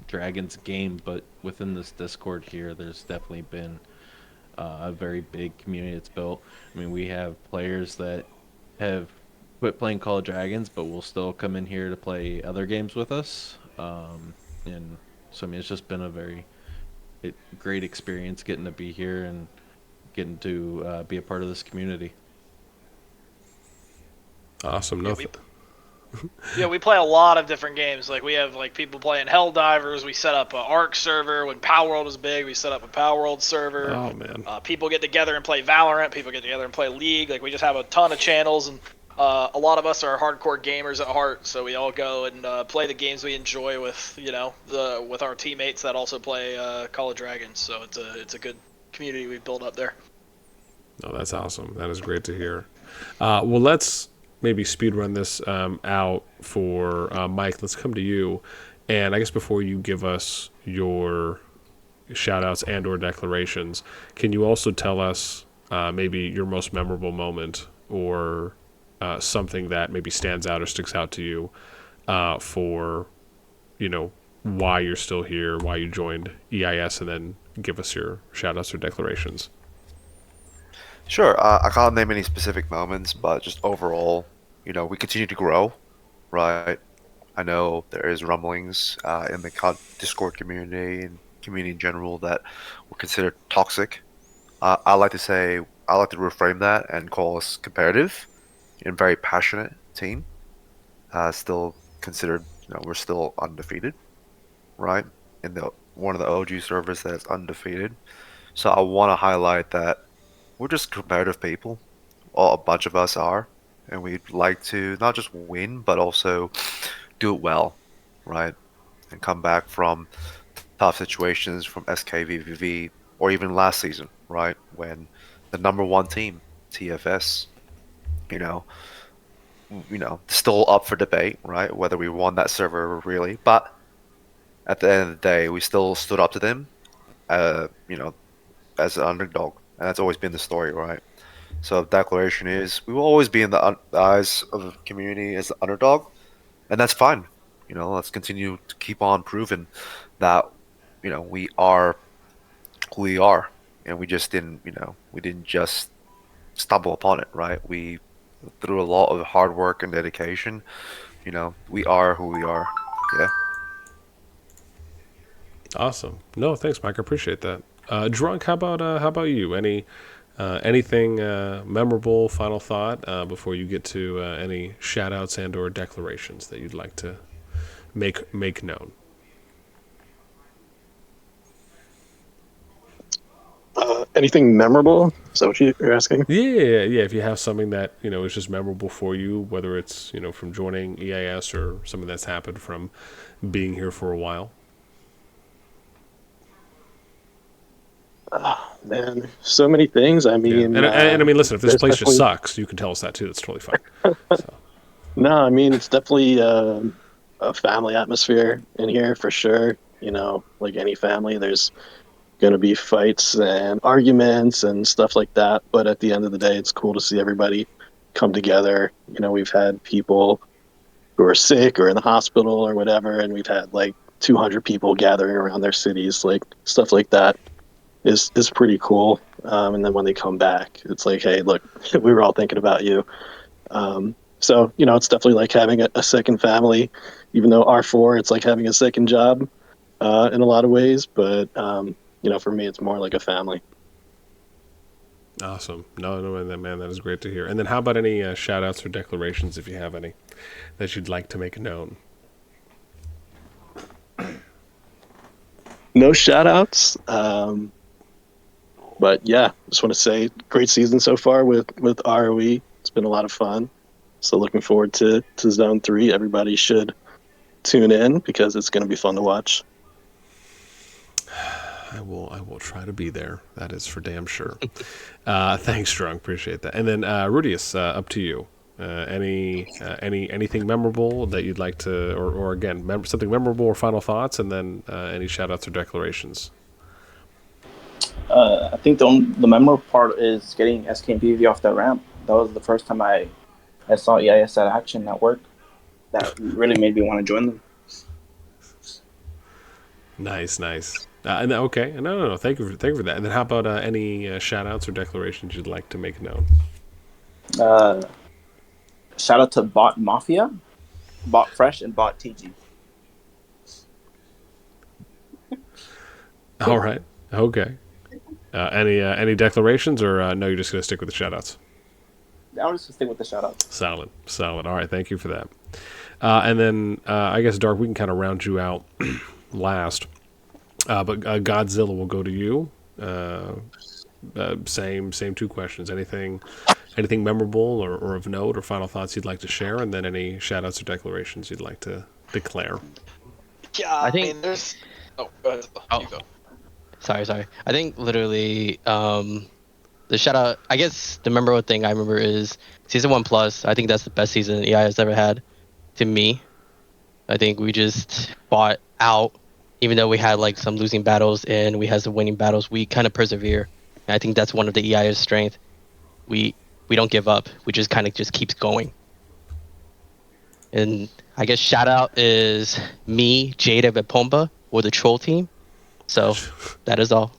Dragons game, but within this Discord here, there's definitely been a very big community that's built. I mean, we have players that have quit playing Call of Dragons, but will still come in here to play other games with us. And so, I mean, it's just been a great experience getting to be here and getting to be a part of this community. Awesome. Yeah, we play a lot of different games. Like we have like people playing Helldivers. We set up an Ark server when Power World was big. We set up a Power World server. Oh man. People get together and play Valorant. People get together and play League. Like we just have a ton of channels, and a lot of us are hardcore gamers at heart. So we all go and play the games we enjoy with with our teammates that also play Call of Dragons. So it's a good community we've built up there. Oh, that's awesome. That is great to hear. Well, let's maybe speed run this out for Mike. Let's come to you, and I guess before you give us your shout outs and or declarations, can you also tell us maybe your most memorable moment, or something that maybe stands out or sticks out to you for why you're still here, why you joined EIS, and then give us your shout outs or declarations. Sure. I can't name any specific moments, but just overall, we continue to grow, right? I know there is rumblings in the COD Discord community and community in general that were considered toxic. I like to reframe that and call us competitive and very passionate team. Still considered, we're still undefeated, right? In the one of the OG servers that is undefeated. So I want to highlight that we're just competitive people. A bunch of us are, and we'd like to not just win, but also do it well, right? And come back from tough situations from SKVVV or even last season, right? When the number one team, TFS, you know, still up for debate, right? Whether we won that server really, but at the end of the day, we still stood up to them, uh, you know, as an underdog, and that's always been the story, right? So the declaration is we will always be in the eyes of the community as the underdog, and that's fine. Let's continue to keep on proving that we are who we are, and we didn't just stumble upon it, right? We through a lot of hard work and dedication, we are who we are. Yeah. Awesome. No, thanks, Mike. I appreciate that. Drunk, how about you? Anything memorable? Final thought before you get to any shout outs and or declarations that you'd like to make known. Anything memorable? Is that what you're asking? Yeah. If you have something that is just memorable for you, whether it's from joining EIS or something that's happened from being here for a while. Man, so many things. I Yeah, mean, and I mean, listen, if this there's place just definitely sucks, you can tell us that too. That's totally fine. So, no. I mean, it's definitely a family atmosphere in here for sure. Like any family, there's going to be fights and arguments and stuff like that. But at the end of the day, it's cool to see everybody come together. We've had people who are sick or in the hospital or whatever, and we've had like 200 people gathering around their cities, like stuff like that is pretty cool. And then when they come back, it's like, hey, look, we were all thinking about you. So it's definitely like having a second family, even though R4, it's like having a second job in a lot of ways. But for me, it's more like a family. awesome. No, man, that is great to hear. And then how about any shout outs or declarations, if you have any, that you'd like to make known? No shout outs. But yeah, just want to say great season so far with ROE. It's been a lot of fun. So looking forward to Zone 3. Everybody should tune in because it's going to be fun to watch. I will try to be there. That is for damn sure. Thanks, Strong. Appreciate that. And then Rudius, up to you. Anything memorable that you'd like to, or again, something memorable or final thoughts, and then any shout outs or declarations. I think the memorable part is getting SK and BV off that ramp. That was the first time I saw EIS at action at work. That really made me want to join them. Nice. And okay, no. Thank you for that. And then how about any shout outs or declarations you'd like to make known? Shout out to Bot Mafia, Bot Fresh, and Bot TG. All right. Okay. Any declarations, or no? You're just gonna stick with the shout outs. I'm just gonna stick with the shout outs. Solid. All right. Thank you for that. And then I guess Dark, we can kind of round you out last. But Godzilla will go to you. Same two questions. Anything memorable or of note or final thoughts you'd like to share, and then any shout outs or declarations you'd like to declare. Yeah, I mean, there's. Oh, go ahead. You go. Sorry. I think literally the shout out, I guess the memorable thing I remember is season 1 plus. I think that's the best season EI has ever had to me. I think we just fought out, even though we had like some losing battles and we had some winning battles, we kind of persevere. And I think that's one of the EI's strength. We don't give up. We just kind of just keeps going. And I guess shout out is me, Jada, and Pomba, or the troll team. So that is all.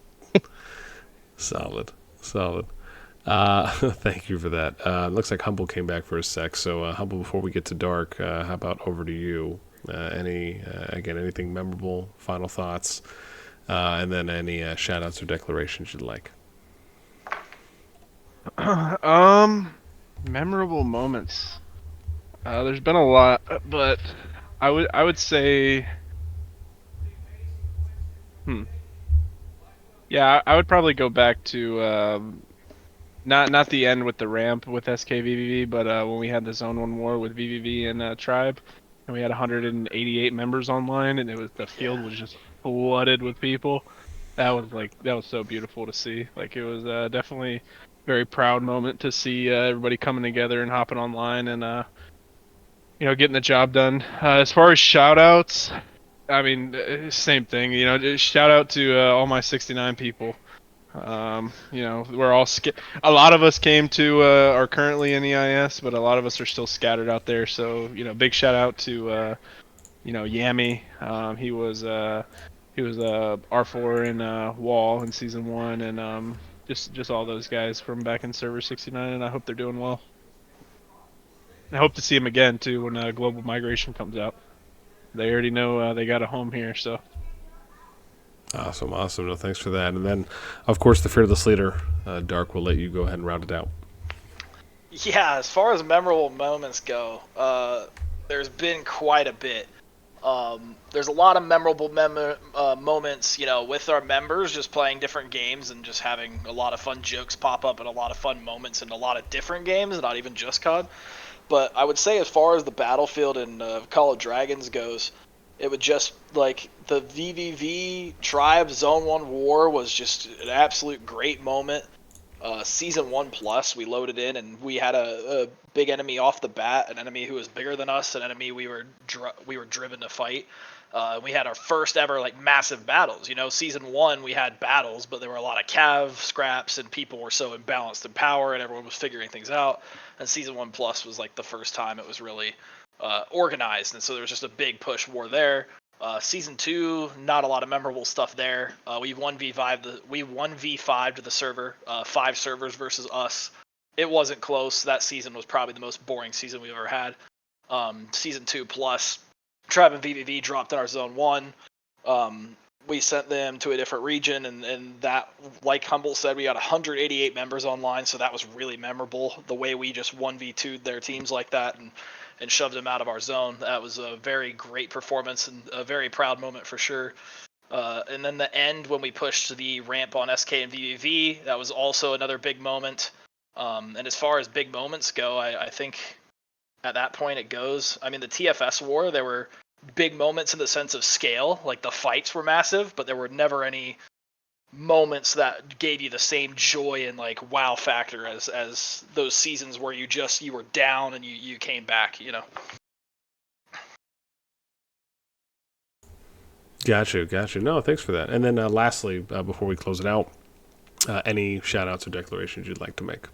Solid. Thank you for that. Looks like Humble came back for a sec. So Humble, before we get to Dark, how about over to you? Anything memorable, final thoughts, and then any shout outs or declarations you'd like. Memorable moments. There's been a lot, but I would say, yeah, I would probably go back to not the end with the ramp with SKVVV, but when we had the Zone 1 war with VVV and Tribe, and we had 188 members online, and the field was just flooded with people. That was so beautiful to see. Like, it was definitely a very proud moment to see everybody coming together and hopping online and getting the job done. As far as shout outs, I mean, same thing. Just shout out to all my 69 people. We're all a lot of us came to are currently in EIS, but a lot of us are still scattered out there. So big shout out to Yami. He was R4 in Wall in season 1, and just all those guys from back in server 69, and I hope they're doing well. I hope to see them again too when Global Migration comes out. They already know they got a home here, so. Awesome, awesome. No, thanks for that. And then, of course, the fearless leader, Dark, will let you go ahead and round it out. Yeah, as far as memorable moments go, there's been quite a bit. There's a lot of memorable moments, you know, with our members, just playing different games and just having a lot of fun jokes pop up and a lot of fun moments in a lot of different games, not even just COD. But I would say as far as the Battlefield and Call of Dragons goes, it would just, like, the VVV Tribe Zone 1 War was just an absolute great moment. Season 1 plus, we loaded in and we had a big enemy off the bat, an enemy who was bigger than us, an enemy we were driven to fight. We had our first ever like massive battles. You know, season 1 we had battles, but there were a lot of cav scraps and people were so imbalanced in power and everyone was figuring things out. And season 1 plus was like the first time it was really organized, and so there was just a big push war there. Season 2, not a lot of memorable stuff there. We 1v5 to the server, 5 servers versus us. It wasn't close. That season was probably the most boring season we've ever had. Season 2 plus, Tribe and VVV dropped in our zone 1. We sent them to a different region, and that, like Humble said, we got 188 members online, so that was really memorable. The way we just 1v2'd their teams like that and shoved them out of our zone. That was a very great performance and a very proud moment for sure. And then the end when we pushed the ramp on SK and VVV, that was also another big moment. And as far as big moments go, I think at that point it goes. I mean, the TFS war, there were big moments in the sense of scale, like the fights were massive, but there were never any moments that gave you the same joy and like wow factor as those seasons where you were down and you came back, you know. Gotcha. No, thanks for that. And then lastly, before we close it out, any shout outs or declarations you'd like to make?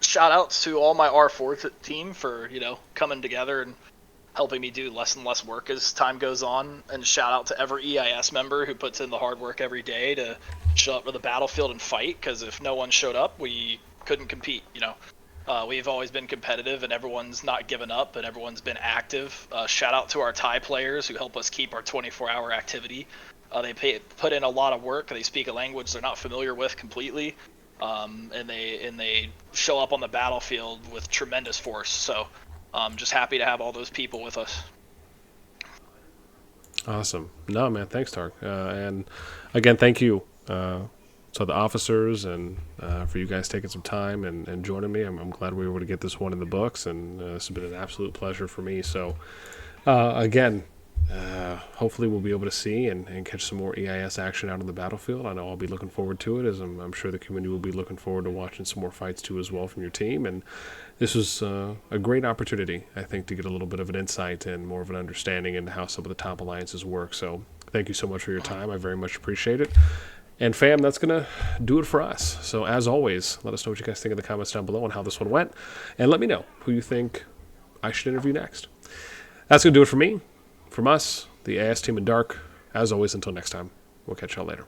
Shout outs to all my R4 team for, you know, coming together and helping me do less and less work as time goes on. And shout out to every EIS member who puts in the hard work every day to show up for the battlefield and fight, because if no one showed up, we couldn't compete, you know. We've always been competitive and everyone's not given up and everyone's been active. Shout out to our Thai players who help us keep our 24-hour activity. They put in a lot of work. They speak a language they're not familiar with completely. And they show up on the battlefield with tremendous force. So I'm just happy to have all those people with us. Awesome. No, man, thanks, Tark. And again, thank you to the officers and for you guys taking some time and joining me. I'm glad we were able to get this one in the books, and this has been an absolute pleasure for me. So again, hopefully we'll be able to see and catch some more EIS action out on the battlefield. I know I'll be looking forward to it, as I'm sure the community will be looking forward to watching some more fights too as well from your team. And this was a great opportunity, I think, to get a little bit of an insight and more of an understanding into how some of the top alliances work. So thank you so much for your time. I very much appreciate it. And fam, that's going to do it for us. So as always, let us know what you guys think in the comments down below on how this one went. And let me know who you think I should interview next. That's going to do it for me. From us, the AS team in Dark, as always, until next time, we'll catch y'all later.